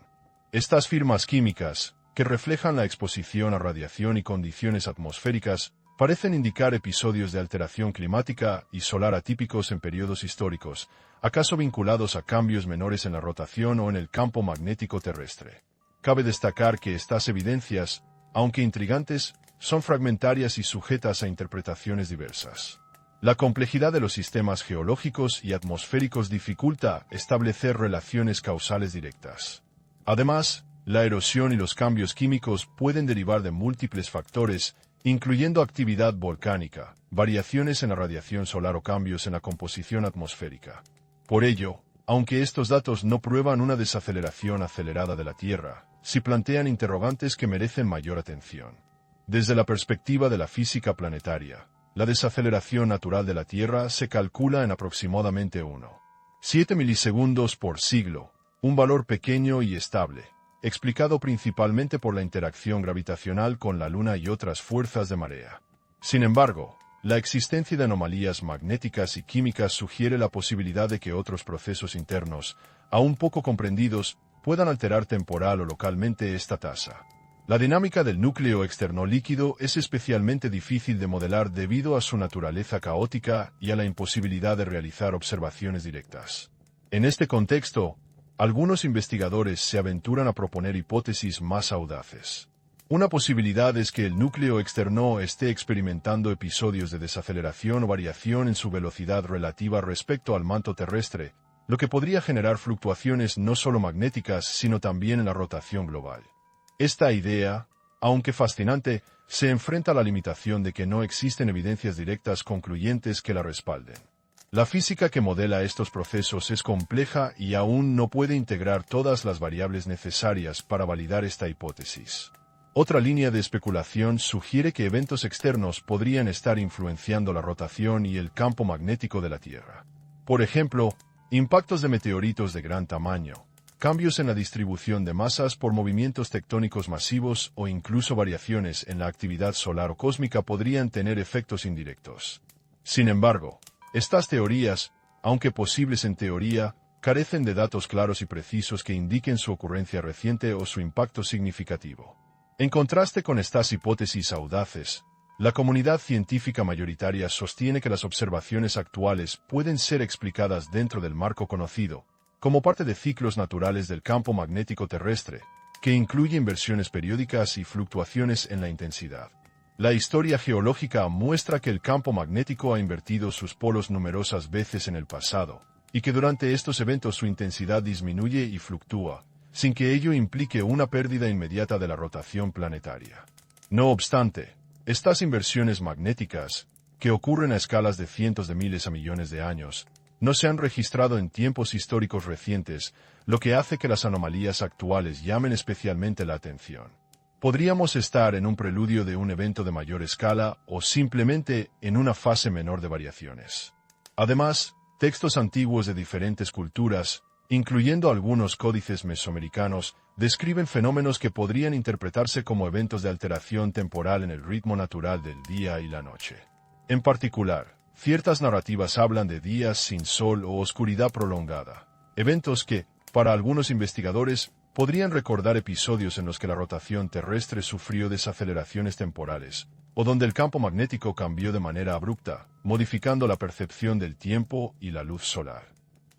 Estas firmas químicas, que reflejan la exposición a radiación y condiciones atmosféricas, parecen indicar episodios de alteración climática y solar atípicos en periodos históricos, acaso vinculados a cambios menores en la rotación o en el campo magnético terrestre. Cabe destacar que estas evidencias, aunque intrigantes, son fragmentarias y sujetas a interpretaciones diversas. La complejidad de los sistemas geológicos y atmosféricos dificulta establecer relaciones causales directas. Además, la erosión y los cambios químicos pueden derivar de múltiples factores, incluyendo actividad volcánica, variaciones en la radiación solar o cambios en la composición atmosférica. Por ello, aunque estos datos no prueban una desaceleración acelerada de la Tierra, sí plantean interrogantes que merecen mayor atención. Desde la perspectiva de la física planetaria, la desaceleración natural de la Tierra se calcula en aproximadamente 1,7 milisegundos por siglo, un valor pequeño y estable, explicado principalmente por la interacción gravitacional con la Luna y otras fuerzas de marea. Sin embargo, la existencia de anomalías magnéticas y químicas sugiere la posibilidad de que otros procesos internos, aún poco comprendidos, puedan alterar temporal o localmente esta tasa. La dinámica del núcleo externo líquido es especialmente difícil de modelar debido a su naturaleza caótica y a la imposibilidad de realizar observaciones directas. En este contexto, algunos investigadores se aventuran a proponer hipótesis más audaces. Una posibilidad es que el núcleo externo esté experimentando episodios de desaceleración o variación en su velocidad relativa respecto al manto terrestre, lo que podría generar fluctuaciones no solo magnéticas sino también en la rotación global. Esta idea, aunque fascinante, se enfrenta a la limitación de que no existen evidencias directas concluyentes que la respalden. La física que modela estos procesos es compleja y aún no puede integrar todas las variables necesarias para validar esta hipótesis. Otra línea de especulación sugiere que eventos externos podrían estar influenciando la rotación y el campo magnético de la Tierra. Por ejemplo, impactos de meteoritos de gran tamaño, cambios en la distribución de masas por movimientos tectónicos masivos o incluso variaciones en la actividad solar o cósmica podrían tener efectos indirectos. Sin embargo, estas teorías, aunque posibles en teoría, carecen de datos claros y precisos que indiquen su ocurrencia reciente o su impacto significativo. En contraste con estas hipótesis audaces, la comunidad científica mayoritaria sostiene que las observaciones actuales pueden ser explicadas dentro del marco conocido, como parte de ciclos naturales del campo magnético terrestre, que incluye inversiones periódicas y fluctuaciones en la intensidad. La historia geológica muestra que el campo magnético ha invertido sus polos numerosas veces en el pasado, y que durante estos eventos su intensidad disminuye y fluctúa, sin que ello implique una pérdida inmediata de la rotación planetaria. No obstante, estas inversiones magnéticas, que ocurren a escalas de cientos de miles a millones de años, no se han registrado en tiempos históricos recientes, lo que hace que las anomalías actuales llamen especialmente la atención. Podríamos estar en un preludio de un evento de mayor escala o simplemente en una fase menor de variaciones. Además, textos antiguos de diferentes culturas, incluyendo algunos códices mesoamericanos, describen fenómenos que podrían interpretarse como eventos de alteración temporal en el ritmo natural del día y la noche. En particular, ciertas narrativas hablan de días sin sol o oscuridad prolongada, eventos que, para algunos investigadores, podrían recordar episodios en los que la rotación terrestre sufrió desaceleraciones temporales, o donde el campo magnético cambió de manera abrupta, modificando la percepción del tiempo y la luz solar.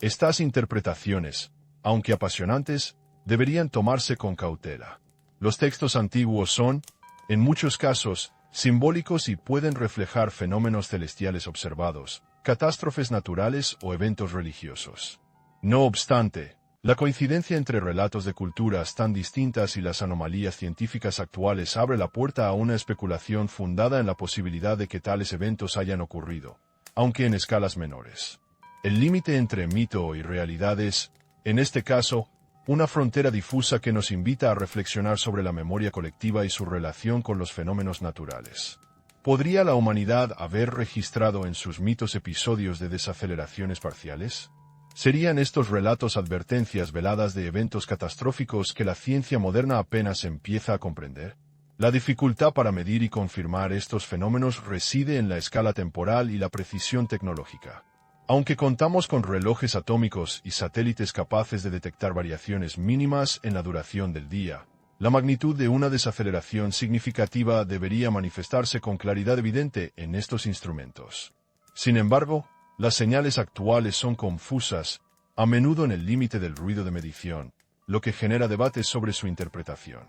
Estas interpretaciones, aunque apasionantes, deberían tomarse con cautela. Los textos antiguos son, en muchos casos, simbólicos y pueden reflejar fenómenos celestiales observados, catástrofes naturales o eventos religiosos. No obstante, La coincidencia entre relatos de culturas tan distintas y las anomalías científicas actuales abre la puerta a una especulación fundada en la posibilidad de que tales eventos hayan ocurrido, aunque en escalas menores. El límite entre mito y realidad es, en este caso, una frontera difusa que nos invita a reflexionar sobre la memoria colectiva y su relación con los fenómenos naturales. ¿Podría la humanidad haber registrado en sus mitos episodios de desaceleraciones parciales? ¿Serían estos relatos advertencias veladas de eventos catastróficos que la ciencia moderna apenas empieza a comprender? La dificultad para medir y confirmar estos fenómenos reside en la escala temporal y la precisión tecnológica. Aunque contamos con relojes atómicos y satélites capaces de detectar variaciones mínimas en la duración del día, la magnitud de una desaceleración significativa debería manifestarse con claridad evidente en estos instrumentos. Sin embargo, las señales actuales son confusas, a menudo en el límite del ruido de medición, lo que genera debates sobre su interpretación.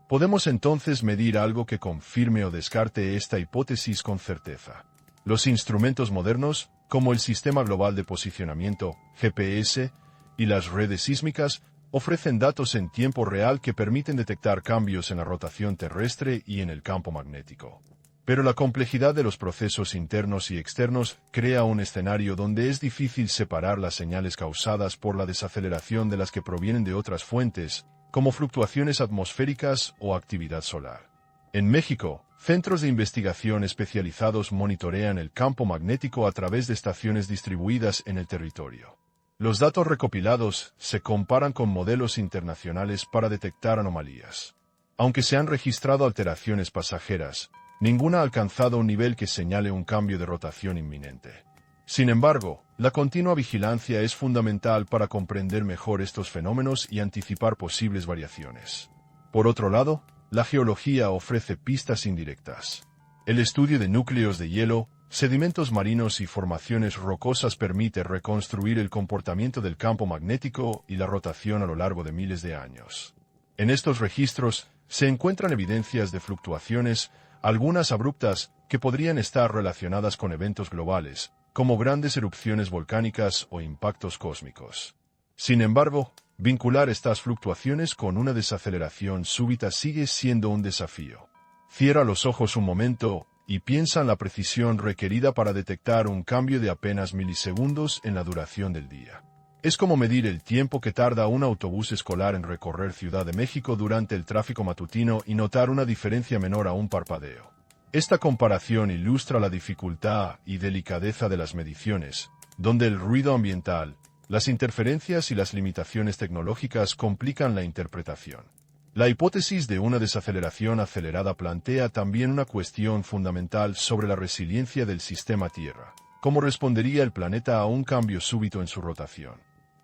Podemos entonces medir algo que confirme o descarte esta hipótesis con certeza. Los instrumentos modernos, como el Sistema Global de Posicionamiento, GPS, y las redes sísmicas, ofrecen datos en tiempo real que permiten detectar cambios en la rotación terrestre y en el campo magnético. Pero la complejidad de los procesos internos y externos crea un escenario donde es difícil separar las señales causadas por la desaceleración de las que provienen de otras fuentes, como fluctuaciones atmosféricas o actividad solar. En México, centros de investigación especializados monitorean el campo magnético a través de estaciones distribuidas en el territorio. Los datos recopilados se comparan con modelos internacionales para detectar anomalías. Aunque se han registrado alteraciones pasajeras, ninguna ha alcanzado un nivel que señale un cambio de rotación inminente. Sin embargo, la continua vigilancia es fundamental para comprender mejor estos fenómenos y anticipar posibles variaciones. Por otro lado, la geología ofrece pistas indirectas. El estudio de núcleos de hielo, sedimentos marinos y formaciones rocosas permite reconstruir el comportamiento del campo magnético y la rotación a lo largo de miles de años. En estos registros se encuentran evidencias de fluctuaciones, algunas abruptas, que podrían estar relacionadas con eventos globales, como grandes erupciones volcánicas o impactos cósmicos. Sin embargo, vincular estas fluctuaciones con una desaceleración súbita sigue siendo un desafío. Cierra los ojos un momento y piensa en la precisión requerida para detectar un cambio de apenas milisegundos en la duración del día. Es como medir el tiempo que tarda un autobús escolar en recorrer Ciudad de México durante el tráfico matutino y notar una diferencia menor a un parpadeo. Esta comparación ilustra la dificultad y delicadeza de las mediciones, donde el ruido ambiental, las interferencias y las limitaciones tecnológicas complican la interpretación. La hipótesis de una desaceleración acelerada plantea también una cuestión fundamental sobre la resiliencia del sistema Tierra. ¿Cómo respondería el planeta a un cambio súbito en su rotación?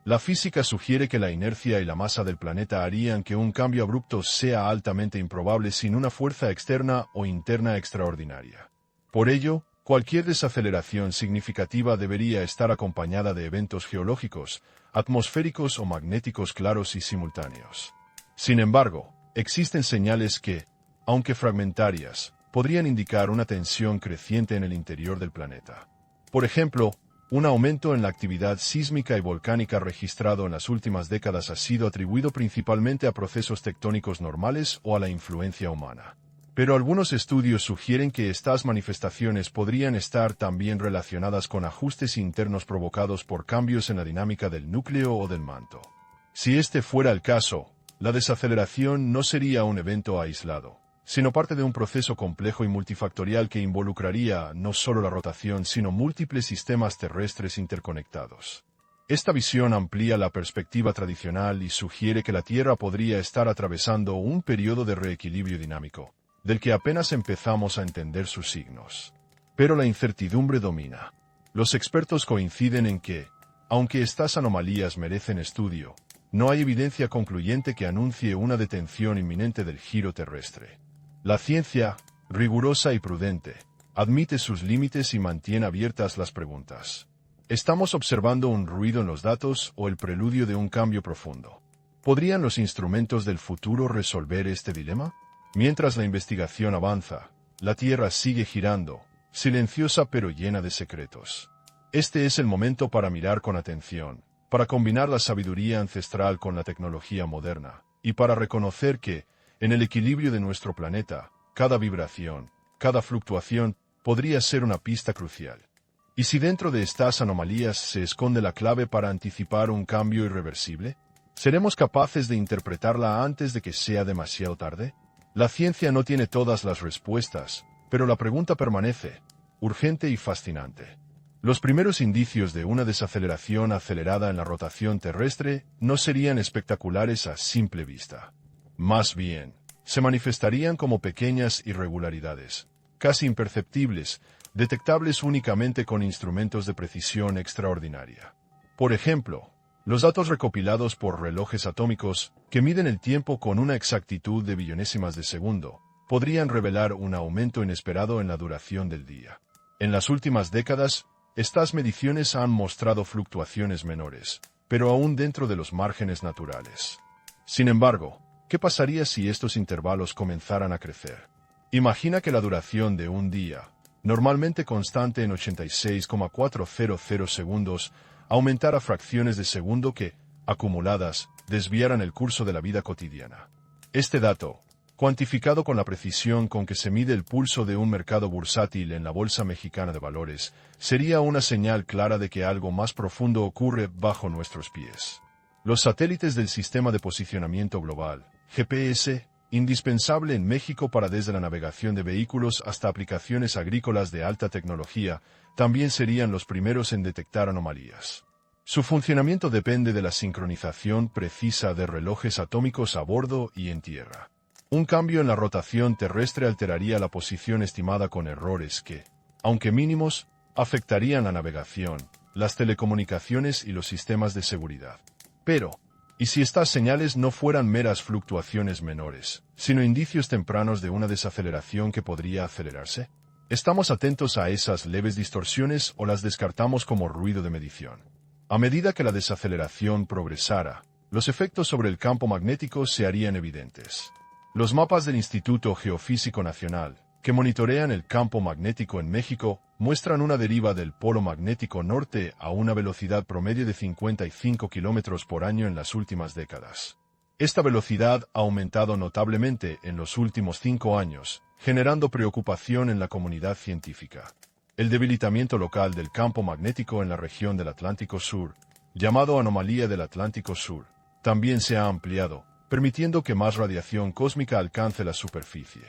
La física sugiere que la inercia y la masa del planeta harían que un cambio abrupto sea altamente improbable sin una fuerza externa o interna extraordinaria. Por ello, cualquier desaceleración significativa debería estar acompañada de eventos geológicos, atmosféricos o magnéticos claros y simultáneos. Sin embargo, existen señales que, aunque fragmentarias, podrían indicar una tensión creciente en el interior del planeta. Por ejemplo, un aumento en la actividad sísmica y volcánica registrado en las últimas décadas ha sido atribuido principalmente a procesos tectónicos normales o a la influencia humana. Pero algunos estudios sugieren que estas manifestaciones podrían estar también relacionadas con ajustes internos provocados por cambios en la dinámica del núcleo o del manto. Si este fuera el caso, la desaceleración no sería un evento aislado, sino parte de un proceso complejo y multifactorial que involucraría no solo la rotación sino múltiples sistemas terrestres interconectados. Esta visión amplía la perspectiva tradicional y sugiere que la Tierra podría estar atravesando un periodo de reequilibrio dinámico, del que apenas empezamos a entender sus signos. Pero la incertidumbre domina. Los expertos coinciden en que, aunque estas anomalías merecen estudio, no hay evidencia concluyente que anuncie una detención inminente del giro terrestre. La ciencia, rigurosa y prudente, admite sus límites y mantiene abiertas las preguntas. ¿Estamos observando un ruido en los datos o el preludio de un cambio profundo? ¿Podrían los instrumentos del futuro resolver este dilema? Mientras la investigación avanza, la Tierra sigue girando, silenciosa pero llena de secretos. Este es el momento para mirar con atención, para combinar la sabiduría ancestral con la tecnología moderna, y para reconocer que, en el equilibrio de nuestro planeta, cada vibración, cada fluctuación, podría ser una pista crucial. ¿Y si dentro de estas anomalías se esconde la clave para anticipar un cambio irreversible? ¿Seremos capaces de interpretarla antes de que sea demasiado tarde? La ciencia no tiene todas las respuestas, pero la pregunta permanece, urgente y fascinante. Los primeros indicios de una desaceleración acelerada en la rotación terrestre no serían espectaculares a simple vista. Más bien, se manifestarían como pequeñas irregularidades, casi imperceptibles, detectables únicamente con instrumentos de precisión extraordinaria. Por ejemplo, los datos recopilados por relojes atómicos, que miden el tiempo con una exactitud de billonésimas de segundo, podrían revelar un aumento inesperado en la duración del día. En las últimas décadas, estas mediciones han mostrado fluctuaciones menores, pero aún dentro de los márgenes naturales. Sin embargo, ¿qué pasaría si estos intervalos comenzaran a crecer? Imagina que la duración de un día, normalmente constante en 86,400 segundos, aumentara fracciones de segundo que, acumuladas, desviaran el curso de la vida cotidiana. Este dato, cuantificado con la precisión con que se mide el pulso de un mercado bursátil en la Bolsa Mexicana de Valores, sería una señal clara de que algo más profundo ocurre bajo nuestros pies. Los satélites del Sistema de Posicionamiento Global, GPS, indispensable en México para desde la navegación de vehículos hasta aplicaciones agrícolas de alta tecnología, también serían los primeros en detectar anomalías. Su funcionamiento depende de la sincronización precisa de relojes atómicos a bordo y en tierra. Un cambio en la rotación terrestre alteraría la posición estimada con errores que, aunque mínimos, afectarían la navegación, las telecomunicaciones y los sistemas de seguridad. Pero, ¿y si estas señales no fueran meras fluctuaciones menores, sino indicios tempranos de una desaceleración que podría acelerarse? ¿Estamos atentos a esas leves distorsiones o las descartamos como ruido de medición? A medida que la desaceleración progresara, los efectos sobre el campo magnético se harían evidentes. Los mapas del Instituto Geofísico Nacional, que monitorean el campo magnético en México, muestran una deriva del polo magnético norte a una velocidad promedio de 55 km por año en las últimas décadas. Esta velocidad ha aumentado notablemente en los últimos 5 años, generando preocupación en la comunidad científica. El debilitamiento local del campo magnético en la región del Atlántico Sur, llamado anomalía del Atlántico Sur, también se ha ampliado, permitiendo que más radiación cósmica alcance la superficie.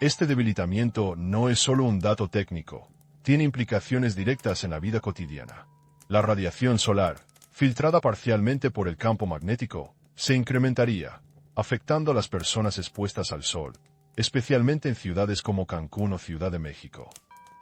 Este debilitamiento no es solo un dato técnico, tiene implicaciones directas en la vida cotidiana. La radiación solar, filtrada parcialmente por el campo magnético, se incrementaría, afectando a las personas expuestas al sol, especialmente en ciudades como Cancún o Ciudad de México.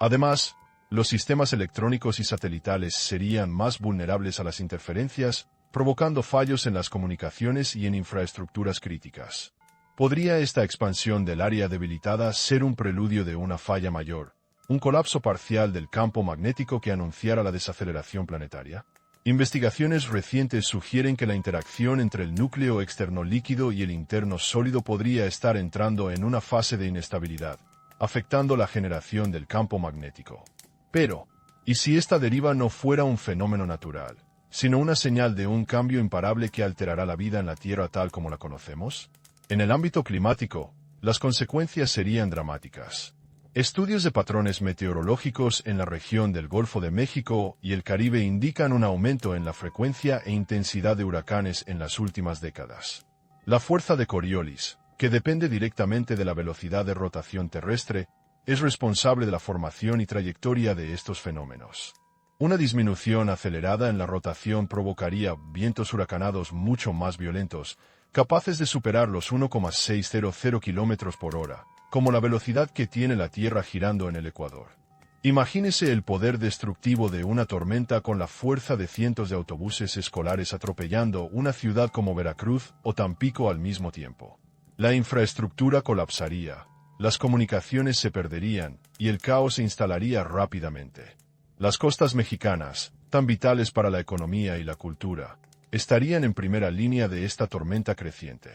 Además, los sistemas electrónicos y satelitales serían más vulnerables a las interferencias, provocando fallos en las comunicaciones y en infraestructuras críticas. ¿Podría esta expansión del área debilitada ser un preludio de una falla mayor, un colapso parcial del campo magnético que anunciara la desaceleración planetaria? Investigaciones recientes sugieren que la interacción entre el núcleo externo líquido y el interno sólido podría estar entrando en una fase de inestabilidad, afectando la generación del campo magnético. Pero, ¿y si esta deriva no fuera un fenómeno natural, sino una señal de un cambio imparable que alterará la vida en la Tierra tal como la conocemos? En el ámbito climático, las consecuencias serían dramáticas. Estudios de patrones meteorológicos en la región del Golfo de México y el Caribe indican un aumento en la frecuencia e intensidad de huracanes en las últimas décadas. La fuerza de Coriolis, que depende directamente de la velocidad de rotación terrestre, es responsable de la formación y trayectoria de estos fenómenos. Una disminución acelerada en la rotación provocaría vientos huracanados mucho más violentos, capaces de superar los 1,600 km por hora, como la velocidad que tiene la Tierra girando en el Ecuador. Imagínese el poder destructivo de una tormenta con la fuerza de cientos de autobuses escolares atropellando una ciudad como Veracruz o Tampico al mismo tiempo. La infraestructura colapsaría, las comunicaciones se perderían y el caos se instalaría rápidamente. Las costas mexicanas, tan vitales para la economía y la cultura, estarían en primera línea de esta tormenta creciente.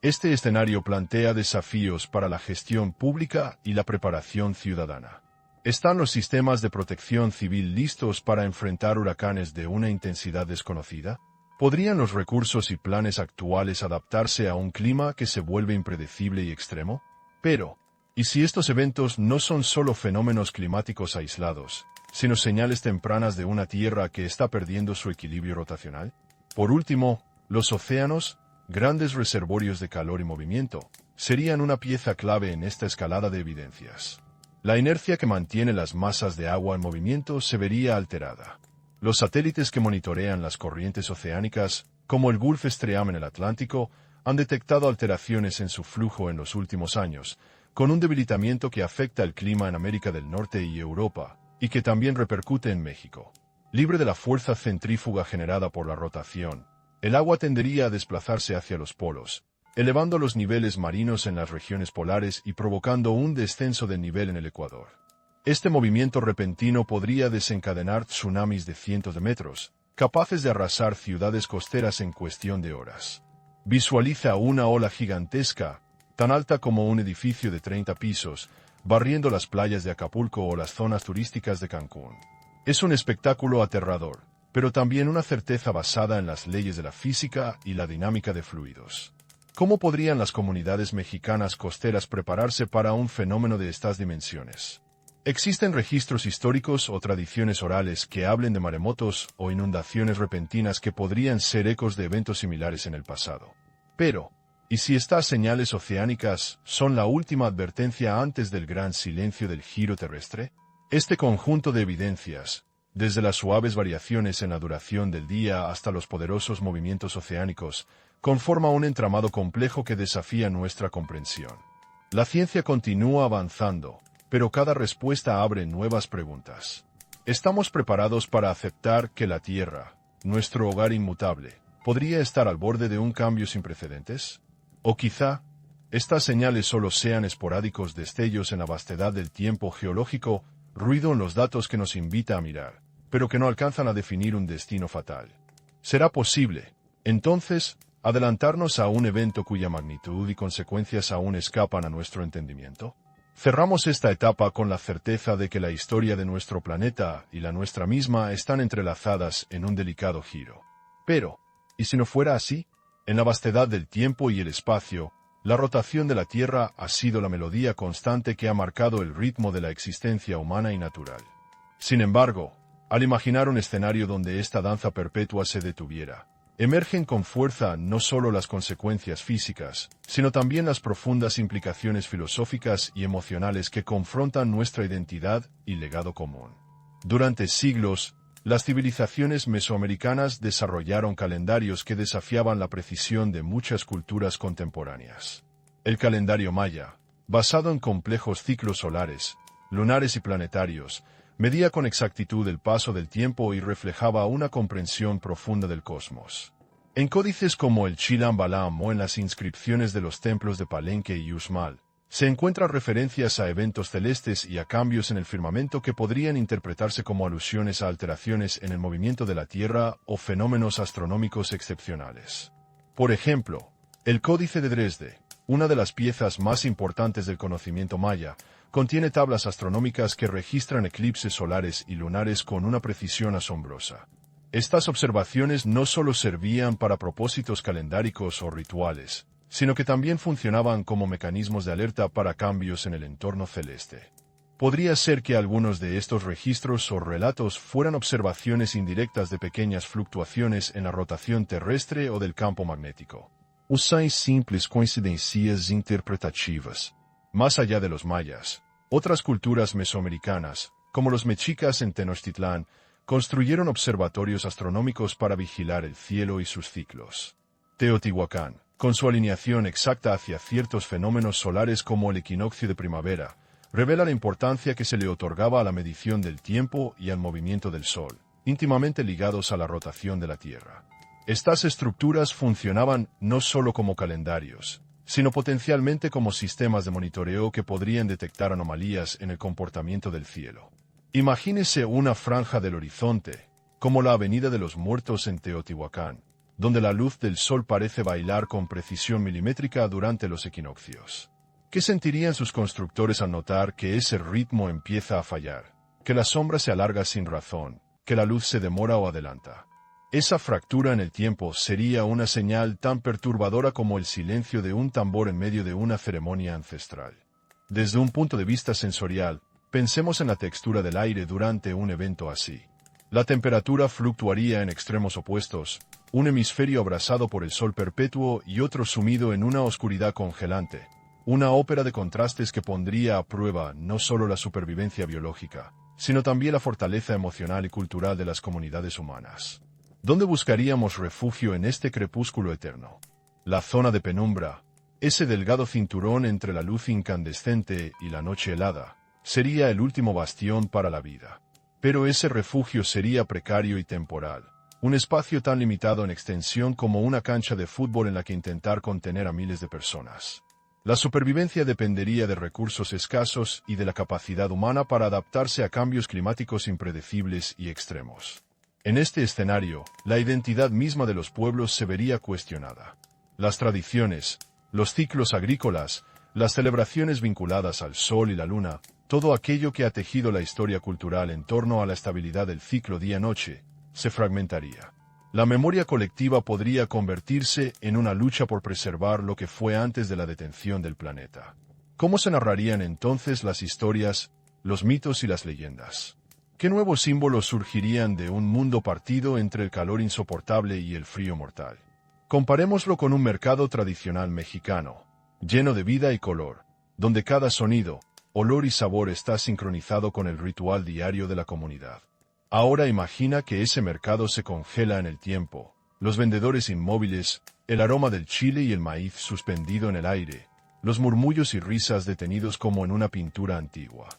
Este escenario plantea desafíos para la gestión pública y la preparación ciudadana. ¿Están los sistemas de protección civil listos para enfrentar huracanes de una intensidad desconocida? ¿Podrían los recursos y planes actuales adaptarse a un clima que se vuelve impredecible y extremo? Pero, ¿y si estos eventos no son solo fenómenos climáticos aislados, sino señales tempranas de una Tierra que está perdiendo su equilibrio rotacional? Por último, los océanos, grandes reservorios de calor y movimiento, serían una pieza clave en esta escalada de evidencias. La inercia que mantiene las masas de agua en movimiento se vería alterada. Los satélites que monitorean las corrientes oceánicas, como el Gulf Stream en el Atlántico, han detectado alteraciones en su flujo en los últimos años, con un debilitamiento que afecta el clima en América del Norte y Europa, y que también repercute en México. Libre de la fuerza centrífuga generada por la rotación, el agua tendería a desplazarse hacia los polos, elevando los niveles marinos en las regiones polares y provocando un descenso del nivel en el Ecuador. Este movimiento repentino podría desencadenar tsunamis de cientos de metros, capaces de arrasar ciudades costeras en cuestión de horas. Visualiza una ola gigantesca, tan alta como un edificio de 30 pisos, barriendo las playas de Acapulco o las zonas turísticas de Cancún. Es un espectáculo aterrador, pero también una certeza basada en las leyes de la física y la dinámica de fluidos. ¿Cómo podrían las comunidades mexicanas costeras prepararse para un fenómeno de estas dimensiones? ¿Existen registros históricos o tradiciones orales que hablen de maremotos o inundaciones repentinas que podrían ser ecos de eventos similares en el pasado? Pero, ¿y si estas señales oceánicas son la última advertencia antes del gran silencio del giro terrestre? Este conjunto de evidencias, desde las suaves variaciones en la duración del día hasta los poderosos movimientos oceánicos, conforma un entramado complejo que desafía nuestra comprensión. La ciencia continúa avanzando, pero cada respuesta abre nuevas preguntas. ¿Estamos preparados para aceptar que la Tierra, nuestro hogar inmutable, podría estar al borde de un cambio sin precedentes? O quizá, estas señales solo sean esporádicos destellos en la vastedad del tiempo geológico, ruido en los datos que nos invita a mirar, pero que no alcanzan a definir un destino fatal. ¿Será posible, entonces, adelantarnos a un evento cuya magnitud y consecuencias aún escapan a nuestro entendimiento? Cerramos esta etapa con la certeza de que la historia de nuestro planeta y la nuestra misma están entrelazadas en un delicado giro. Pero, ¿y si no fuera así? En la vastedad del tiempo y el espacio, la rotación de la Tierra ha sido la melodía constante que ha marcado el ritmo de la existencia humana y natural. Sin embargo, al imaginar un escenario donde esta danza perpetua se detuviera, emergen con fuerza no solo las consecuencias físicas, sino también las profundas implicaciones filosóficas y emocionales que confrontan nuestra identidad y legado común. Durante siglos, las civilizaciones mesoamericanas desarrollaron calendarios que desafiaban la precisión de muchas culturas contemporáneas. El calendario maya, basado en complejos ciclos solares, lunares y planetarios, medía con exactitud el paso del tiempo y reflejaba una comprensión profunda del cosmos. En códices como el Chilam Balam o en las inscripciones de los templos de Palenque y Uxmal, se encuentran referencias a eventos celestes y a cambios en el firmamento que podrían interpretarse como alusiones a alteraciones en el movimiento de la Tierra o fenómenos astronómicos excepcionales. Por ejemplo, el Códice de Dresde, una de las piezas más importantes del conocimiento maya, contiene tablas astronómicas que registran eclipses solares y lunares con una precisión asombrosa. Estas observaciones no solo servían para propósitos calendáricos o rituales, sino que también funcionaban como mecanismos de alerta para cambios en el entorno celeste. Podría ser que algunos de estos registros o relatos fueran observaciones indirectas de pequeñas fluctuaciones en la rotación terrestre o del campo magnético. Usan simples coincidencias interpretativas. Más allá de los mayas, otras culturas mesoamericanas, como los mexicas en Tenochtitlán, construyeron observatorios astronómicos para vigilar el cielo y sus ciclos. Teotihuacán, con su alineación exacta hacia ciertos fenómenos solares como el equinoccio de primavera, revela la importancia que se le otorgaba a la medición del tiempo y al movimiento del Sol, íntimamente ligados a la rotación de la Tierra. Estas estructuras funcionaban no solo como calendarios, sino potencialmente como sistemas de monitoreo que podrían detectar anomalías en el comportamiento del cielo. Imagínese una franja del horizonte, como la Avenida de los Muertos en Teotihuacán, donde la luz del sol parece bailar con precisión milimétrica durante los equinoccios. ¿Qué sentirían sus constructores al notar que ese ritmo empieza a fallar, que la sombra se alarga sin razón, que la luz se demora o adelanta? Esa fractura en el tiempo sería una señal tan perturbadora como el silencio de un tambor en medio de una ceremonia ancestral. Desde un punto de vista sensorial, pensemos en la textura del aire durante un evento así. La temperatura fluctuaría en extremos opuestos, un hemisferio abrasado por el sol perpetuo y otro sumido en una oscuridad congelante. Una ópera de contrastes que pondría a prueba no solo la supervivencia biológica, sino también la fortaleza emocional y cultural de las comunidades humanas. ¿Dónde buscaríamos refugio en este crepúsculo eterno? La zona de penumbra, ese delgado cinturón entre la luz incandescente y la noche helada, sería el último bastión para la vida. Pero ese refugio sería precario y temporal, un espacio tan limitado en extensión como una cancha de fútbol en la que intentar contener a miles de personas. La supervivencia dependería de recursos escasos y de la capacidad humana para adaptarse a cambios climáticos impredecibles y extremos. En este escenario, la identidad misma de los pueblos se vería cuestionada. Las tradiciones, los ciclos agrícolas, las celebraciones vinculadas al sol y la luna, todo aquello que ha tejido la historia cultural en torno a la estabilidad del ciclo día-noche, se fragmentaría. La memoria colectiva podría convertirse en una lucha por preservar lo que fue antes de la detención del planeta. ¿Cómo se narrarían entonces las historias, los mitos y las leyendas? ¿Qué nuevos símbolos surgirían de un mundo partido entre el calor insoportable y el frío mortal? Comparémoslo con un mercado tradicional mexicano, lleno de vida y color, donde cada sonido, olor y sabor está sincronizado con el ritual diario de la comunidad. Ahora imagina que ese mercado se congela en el tiempo, los vendedores inmóviles, el aroma del chile y el maíz suspendido en el aire, los murmullos y risas detenidos como en una pintura antigua.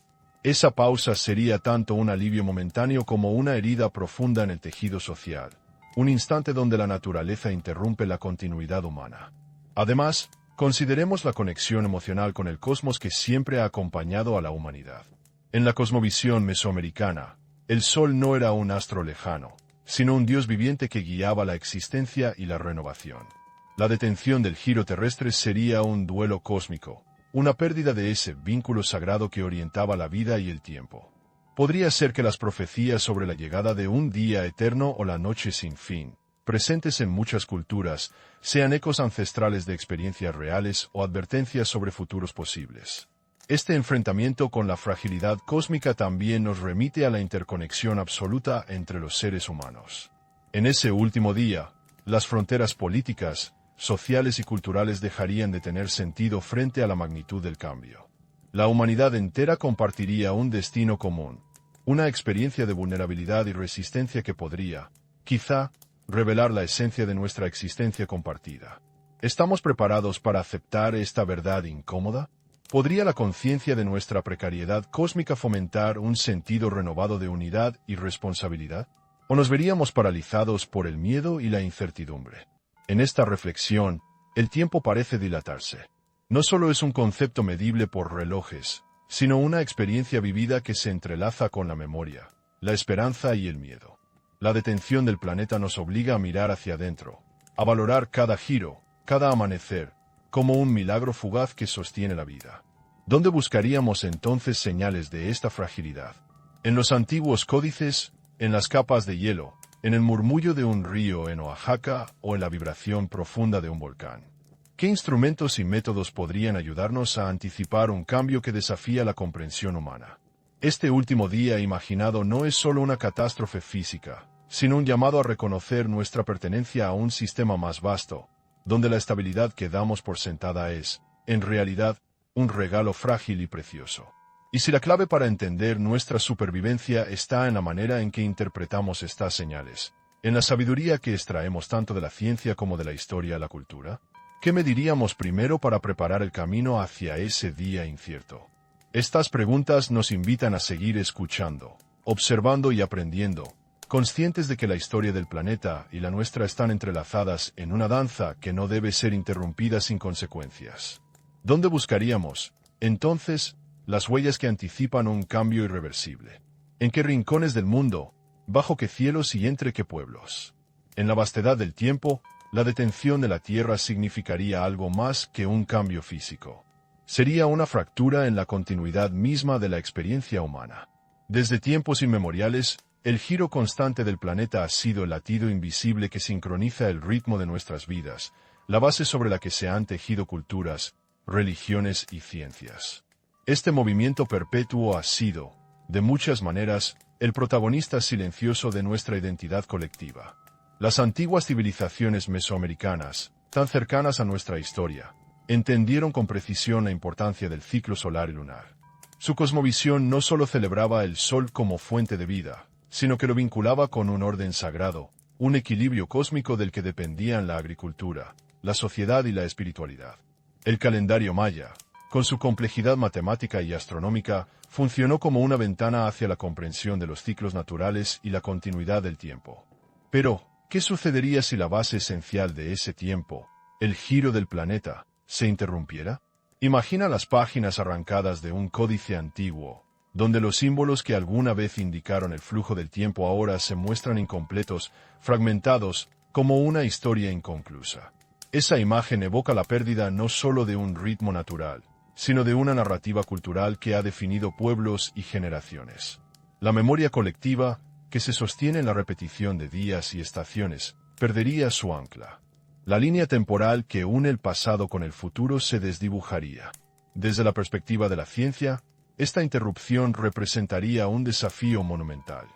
Esa pausa sería tanto un alivio momentáneo como una herida profunda en el tejido social, un instante donde la naturaleza interrumpe la continuidad humana. Además, consideremos la conexión emocional con el cosmos que siempre ha acompañado a la humanidad. En la cosmovisión mesoamericana, el sol no era un astro lejano, sino un dios viviente que guiaba la existencia y la renovación. La detención del giro terrestre sería un duelo cósmico, una pérdida de ese vínculo sagrado que orientaba la vida y el tiempo. Podría ser que las profecías sobre la llegada de un día eterno o la noche sin fin, presentes en muchas culturas, sean ecos ancestrales de experiencias reales o advertencias sobre futuros posibles. Este enfrentamiento con la fragilidad cósmica también nos remite a la interconexión absoluta entre los seres humanos. En ese último día, las fronteras políticas, sociales y culturales dejarían de tener sentido frente a la magnitud del cambio. La humanidad entera compartiría un destino común, una experiencia de vulnerabilidad y resistencia que podría, quizá, revelar la esencia de nuestra existencia compartida. ¿Estamos preparados para aceptar esta verdad incómoda? ¿Podría la conciencia de nuestra precariedad cósmica fomentar un sentido renovado de unidad y responsabilidad? ¿O nos veríamos paralizados por el miedo y la incertidumbre? En esta reflexión, el tiempo parece dilatarse. No solo es un concepto medible por relojes, sino una experiencia vivida que se entrelaza con la memoria, la esperanza y el miedo. La detención del planeta nos obliga a mirar hacia adentro, a valorar cada giro, cada amanecer, como un milagro fugaz que sostiene la vida. ¿Dónde buscaríamos entonces señales de esta fragilidad? ¿En los antiguos códices, en las capas de hielo, en el murmullo de un río en Oaxaca o en la vibración profunda de un volcán? ¿Qué instrumentos y métodos podrían ayudarnos a anticipar un cambio que desafía la comprensión humana? Este último día imaginado no es solo una catástrofe física, sino un llamado a reconocer nuestra pertenencia a un sistema más vasto, donde la estabilidad que damos por sentada es, en realidad, un regalo frágil y precioso. Y si la clave para entender nuestra supervivencia está en la manera en que interpretamos estas señales, en la sabiduría que extraemos tanto de la ciencia como de la historia a la cultura, ¿qué mediríamos primero para preparar el camino hacia ese día incierto? Estas preguntas nos invitan a seguir escuchando, observando y aprendiendo, conscientes de que la historia del planeta y la nuestra están entrelazadas en una danza que no debe ser interrumpida sin consecuencias. ¿Dónde buscaríamos, entonces, las huellas que anticipan un cambio irreversible? ¿En qué rincones del mundo, bajo qué cielos y entre qué pueblos? En la vastedad del tiempo, la detención de la Tierra significaría algo más que un cambio físico. Sería una fractura en la continuidad misma de la experiencia humana. Desde tiempos inmemoriales, el giro constante del planeta ha sido el latido invisible que sincroniza el ritmo de nuestras vidas, la base sobre la que se han tejido culturas, religiones y ciencias. Este movimiento perpetuo ha sido, de muchas maneras, el protagonista silencioso de nuestra identidad colectiva. Las antiguas civilizaciones mesoamericanas, tan cercanas a nuestra historia, entendieron con precisión la importancia del ciclo solar y lunar. Su cosmovisión no solo celebraba el sol como fuente de vida, sino que lo vinculaba con un orden sagrado, un equilibrio cósmico del que dependían la agricultura, la sociedad y la espiritualidad. El calendario maya, con su complejidad matemática y astronómica, funcionó como una ventana hacia la comprensión de los ciclos naturales y la continuidad del tiempo. Pero, ¿qué sucedería si la base esencial de ese tiempo, el giro del planeta, se interrumpiera? Imagina las páginas arrancadas de un códice antiguo, donde los símbolos que alguna vez indicaron el flujo del tiempo ahora se muestran incompletos, fragmentados, como una historia inconclusa. Esa imagen evoca la pérdida no solo de un ritmo natural, sino de una narrativa cultural que ha definido pueblos y generaciones. La memoria colectiva, que se sostiene en la repetición de días y estaciones, perdería su ancla. La línea temporal que une el pasado con el futuro se desdibujaría. Desde la perspectiva de la ciencia, esta interrupción representaría un desafío monumental.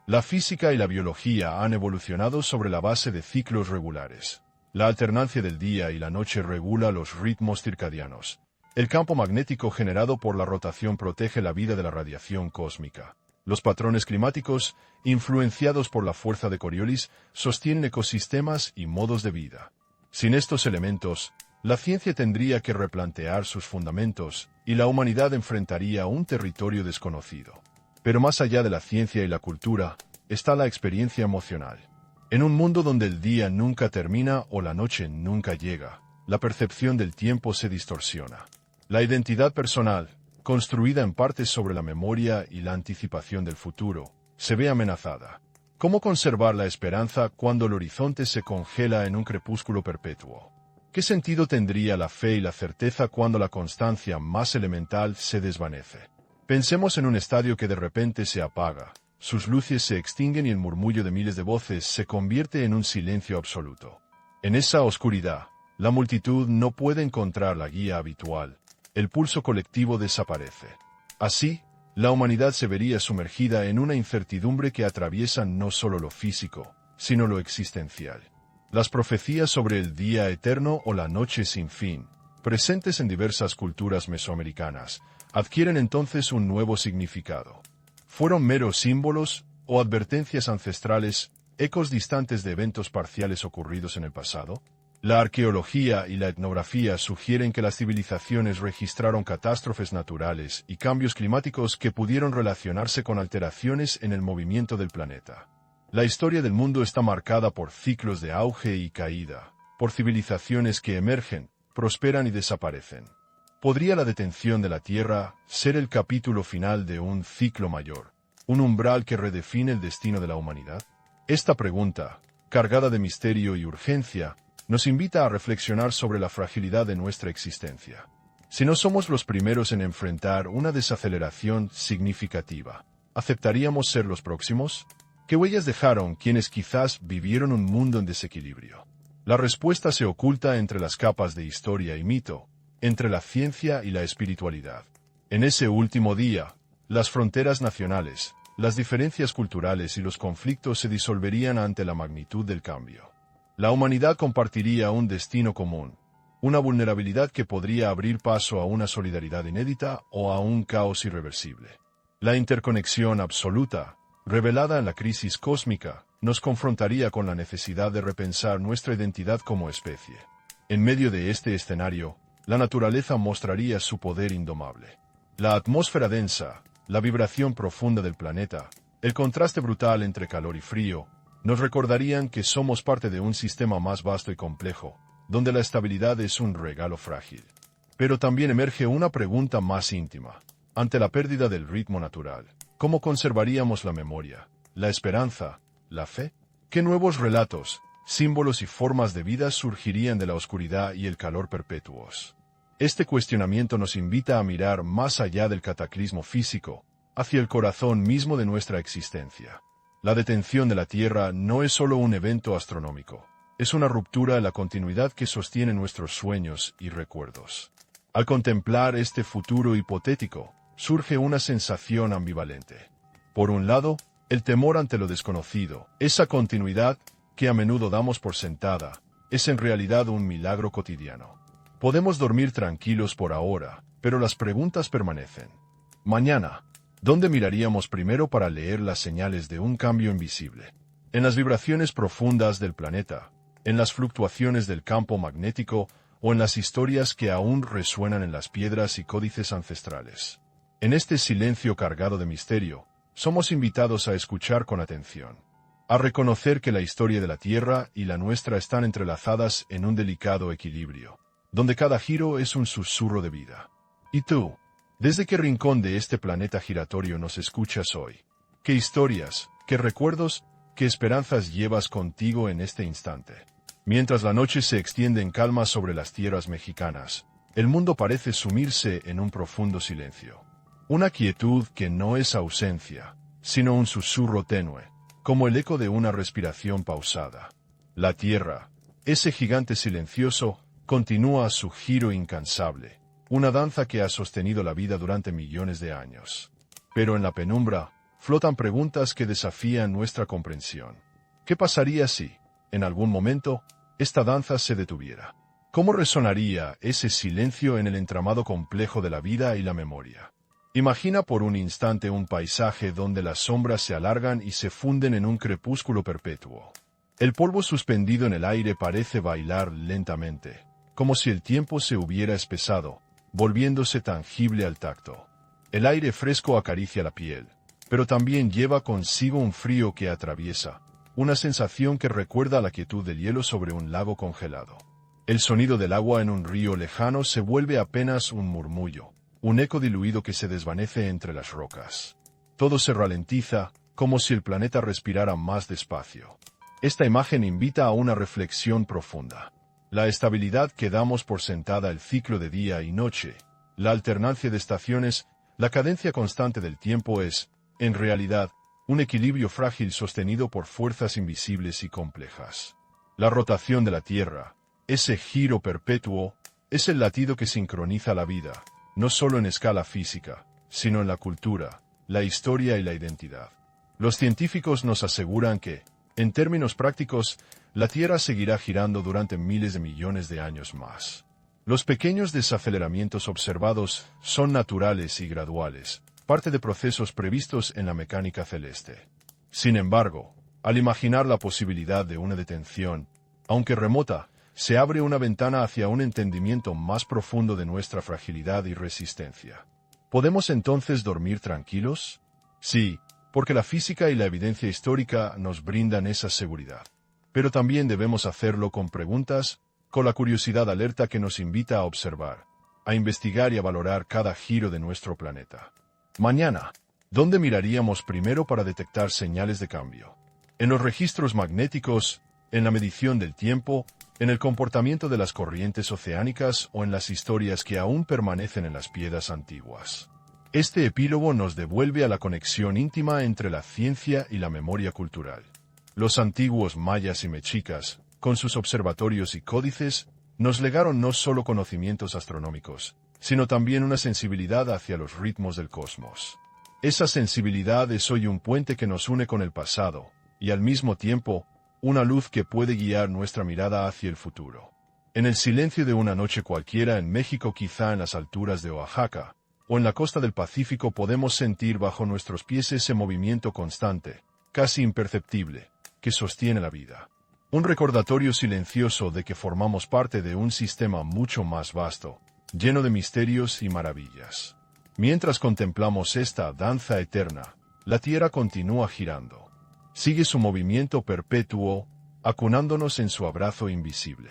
La física y la biología han evolucionado sobre la base de ciclos regulares. La alternancia del día y la noche regula los ritmos circadianos. El campo magnético generado por la rotación protege la vida de la radiación cósmica. Los patrones climáticos, influenciados por la fuerza de Coriolis, sostienen ecosistemas y modos de vida. Sin estos elementos, la ciencia tendría que replantear sus fundamentos, y la humanidad enfrentaría un territorio desconocido. Pero más allá de la ciencia y la cultura, está la experiencia emocional. En un mundo donde el día nunca termina o la noche nunca llega, la percepción del tiempo se distorsiona. La identidad personal, construida en parte sobre la memoria y la anticipación del futuro, se ve amenazada. ¿Cómo conservar la esperanza cuando el horizonte se congela en un crepúsculo perpetuo? ¿Qué sentido tendría la fe y la certeza cuando la constancia más elemental se desvanece? Pensemos en un estadio que de repente se apaga, sus luces se extinguen y el murmullo de miles de voces se convierte en un silencio absoluto. En esa oscuridad, la multitud no puede encontrar la guía habitual. El pulso colectivo desaparece. Así, la humanidad se vería sumergida en una incertidumbre que atraviesa no solo lo físico, sino lo existencial. Las profecías sobre el día eterno o la noche sin fin, presentes en diversas culturas mesoamericanas, adquieren entonces un nuevo significado. ¿Fueron meros símbolos o advertencias ancestrales, ecos distantes de eventos parciales ocurridos en el pasado? La arqueología y la etnografía sugieren que las civilizaciones registraron catástrofes naturales y cambios climáticos que pudieron relacionarse con alteraciones en el movimiento del planeta. La historia del mundo está marcada por ciclos de auge y caída, por civilizaciones que emergen, prosperan y desaparecen. ¿Podría la detención de la Tierra ser el capítulo final de un ciclo mayor, un umbral que redefine el destino de la humanidad? Esta pregunta, cargada de misterio y urgencia, nos invita a reflexionar sobre la fragilidad de nuestra existencia. Si no somos los primeros en enfrentar una desaceleración significativa, ¿aceptaríamos ser los próximos? ¿Qué huellas dejaron quienes quizás vivieron un mundo en desequilibrio? La respuesta se oculta entre las capas de historia y mito, entre la ciencia y la espiritualidad. En ese último día, las fronteras nacionales, las diferencias culturales y los conflictos se disolverían ante la magnitud del cambio. La humanidad compartiría un destino común, una vulnerabilidad que podría abrir paso a una solidaridad inédita o a un caos irreversible. La interconexión absoluta, revelada en la crisis cósmica, nos confrontaría con la necesidad de repensar nuestra identidad como especie. En medio de este escenario, la naturaleza mostraría su poder indomable. La atmósfera densa, la vibración profunda del planeta, el contraste brutal entre calor y frío, nos recordarían que somos parte de un sistema más vasto y complejo, donde la estabilidad es un regalo frágil. Pero también emerge una pregunta más íntima. Ante la pérdida del ritmo natural, ¿cómo conservaríamos la memoria, la esperanza, la fe? ¿Qué nuevos relatos, símbolos y formas de vida surgirían de la oscuridad y el calor perpetuos? Este cuestionamiento nos invita a mirar más allá del cataclismo físico, hacia el corazón mismo de nuestra existencia. La detención de la Tierra no es solo un evento astronómico, es una ruptura en la continuidad que sostiene nuestros sueños y recuerdos. Al contemplar este futuro hipotético, surge una sensación ambivalente. Por un lado, el temor ante lo desconocido, esa continuidad que a menudo damos por sentada, es en realidad un milagro cotidiano. Podemos dormir tranquilos por ahora, pero las preguntas permanecen. Mañana, ¿dónde miraríamos primero para leer las señales de un cambio invisible? ¿En las vibraciones profundas del planeta, en las fluctuaciones del campo magnético o en las historias que aún resuenan en las piedras y códices ancestrales? En este silencio cargado de misterio, somos invitados a escuchar con atención, a reconocer que la historia de la Tierra y la nuestra están entrelazadas en un delicado equilibrio, donde cada giro es un susurro de vida. ¿Y tú? ¿Desde qué rincón de este planeta giratorio nos escuchas hoy? ¿Qué historias, qué recuerdos, qué esperanzas llevas contigo en este instante? Mientras la noche se extiende en calma sobre las tierras mexicanas, el mundo parece sumirse en un profundo silencio. Una quietud que no es ausencia, sino un susurro tenue, como el eco de una respiración pausada. La Tierra, ese gigante silencioso, continúa su giro incansable, una danza que ha sostenido la vida durante millones de años. Pero en la penumbra, flotan preguntas que desafían nuestra comprensión. ¿Qué pasaría si, en algún momento, esta danza se detuviera? ¿Cómo resonaría ese silencio en el entramado complejo de la vida y la memoria? Imagina por un instante un paisaje donde las sombras se alargan y se funden en un crepúsculo perpetuo. El polvo suspendido en el aire parece bailar lentamente, como si el tiempo se hubiera espesado, volviéndose tangible al tacto. El aire fresco acaricia la piel, pero también lleva consigo un frío que atraviesa, una sensación que recuerda a la quietud del hielo sobre un lago congelado. El sonido del agua en un río lejano se vuelve apenas un murmullo, un eco diluido que se desvanece entre las rocas. Todo se ralentiza, como si el planeta respirara más despacio. Esta imagen invita a una reflexión profunda. La estabilidad que damos por sentada, el ciclo de día y noche, la alternancia de estaciones, la cadencia constante del tiempo es, en realidad, un equilibrio frágil sostenido por fuerzas invisibles y complejas. La rotación de la Tierra, ese giro perpetuo, es el latido que sincroniza la vida, no solo en escala física, sino en la cultura, la historia y la identidad. Los científicos nos aseguran que, en términos prácticos, la Tierra seguirá girando durante miles de millones de años más. Los pequeños desaceleramientos observados son naturales y graduales, parte de procesos previstos en la mecánica celeste. Sin embargo, al imaginar la posibilidad de una detención, aunque remota, se abre una ventana hacia un entendimiento más profundo de nuestra fragilidad y resistencia. ¿Podemos entonces dormir tranquilos? Sí, porque la física y la evidencia histórica nos brindan esa seguridad. Pero también debemos hacerlo con preguntas, con la curiosidad alerta que nos invita a observar, a investigar y a valorar cada giro de nuestro planeta. Mañana, ¿dónde miraríamos primero para detectar señales de cambio? ¿En los registros magnéticos, en la medición del tiempo, en el comportamiento de las corrientes oceánicas o en las historias que aún permanecen en las piedras antiguas? Este epílogo nos devuelve a la conexión íntima entre la ciencia y la memoria cultural. Los antiguos mayas y mexicas, con sus observatorios y códices, nos legaron no solo conocimientos astronómicos, sino también una sensibilidad hacia los ritmos del cosmos. Esa sensibilidad es hoy un puente que nos une con el pasado, y al mismo tiempo, una luz que puede guiar nuestra mirada hacia el futuro. En el silencio de una noche cualquiera en México, quizá en las alturas de Oaxaca, o en la costa del Pacífico, podemos sentir bajo nuestros pies ese movimiento constante, casi imperceptible, que sostiene la vida. Un recordatorio silencioso de que formamos parte de un sistema mucho más vasto, lleno de misterios y maravillas. Mientras contemplamos esta danza eterna, la Tierra continúa girando. Sigue su movimiento perpetuo, acunándonos en su abrazo invisible.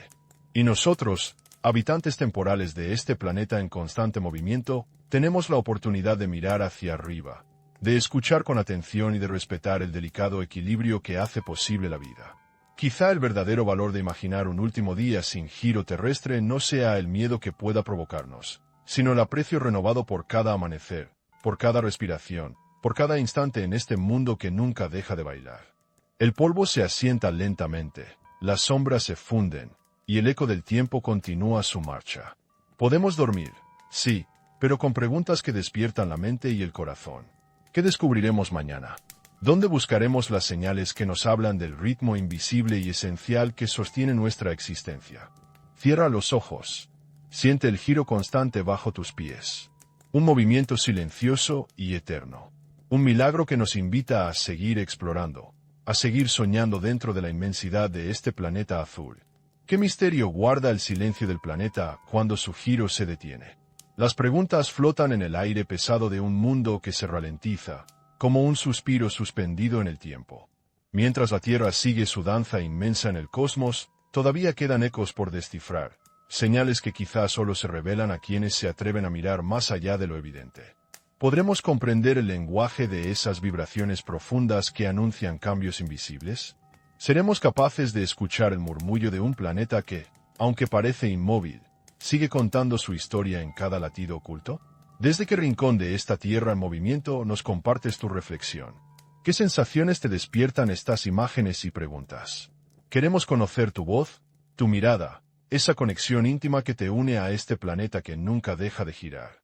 Y nosotros, habitantes temporales de este planeta en constante movimiento, tenemos la oportunidad de mirar hacia arriba, de escuchar con atención y de respetar el delicado equilibrio que hace posible la vida. Quizá el verdadero valor de imaginar un último día sin giro terrestre no sea el miedo que pueda provocarnos, sino el aprecio renovado por cada amanecer, por cada respiración, por cada instante en este mundo que nunca deja de bailar. El polvo se asienta lentamente, las sombras se funden, y el eco del tiempo continúa su marcha. Podemos dormir, sí, pero con preguntas que despiertan la mente y el corazón. ¿Qué descubriremos mañana? ¿Dónde buscaremos las señales que nos hablan del ritmo invisible y esencial que sostiene nuestra existencia? Cierra los ojos. Siente el giro constante bajo tus pies. Un movimiento silencioso y eterno. Un milagro que nos invita a seguir explorando, a seguir soñando dentro de la inmensidad de este planeta azul. ¿Qué misterio guarda el silencio del planeta cuando su giro se detiene? Las preguntas flotan en el aire pesado de un mundo que se ralentiza, como un suspiro suspendido en el tiempo. Mientras la Tierra sigue su danza inmensa en el cosmos, todavía quedan ecos por descifrar, señales que quizás solo se revelan a quienes se atreven a mirar más allá de lo evidente. ¿Podremos comprender el lenguaje de esas vibraciones profundas que anuncian cambios invisibles? ¿Seremos capaces de escuchar el murmullo de un planeta que, aunque parece inmóvil, sigue contando su historia en cada latido oculto? ¿Desde qué rincón de esta tierra en movimiento nos compartes tu reflexión? ¿Qué sensaciones te despiertan estas imágenes y preguntas? Queremos conocer tu voz, tu mirada, esa conexión íntima que te une a este planeta que nunca deja de girar.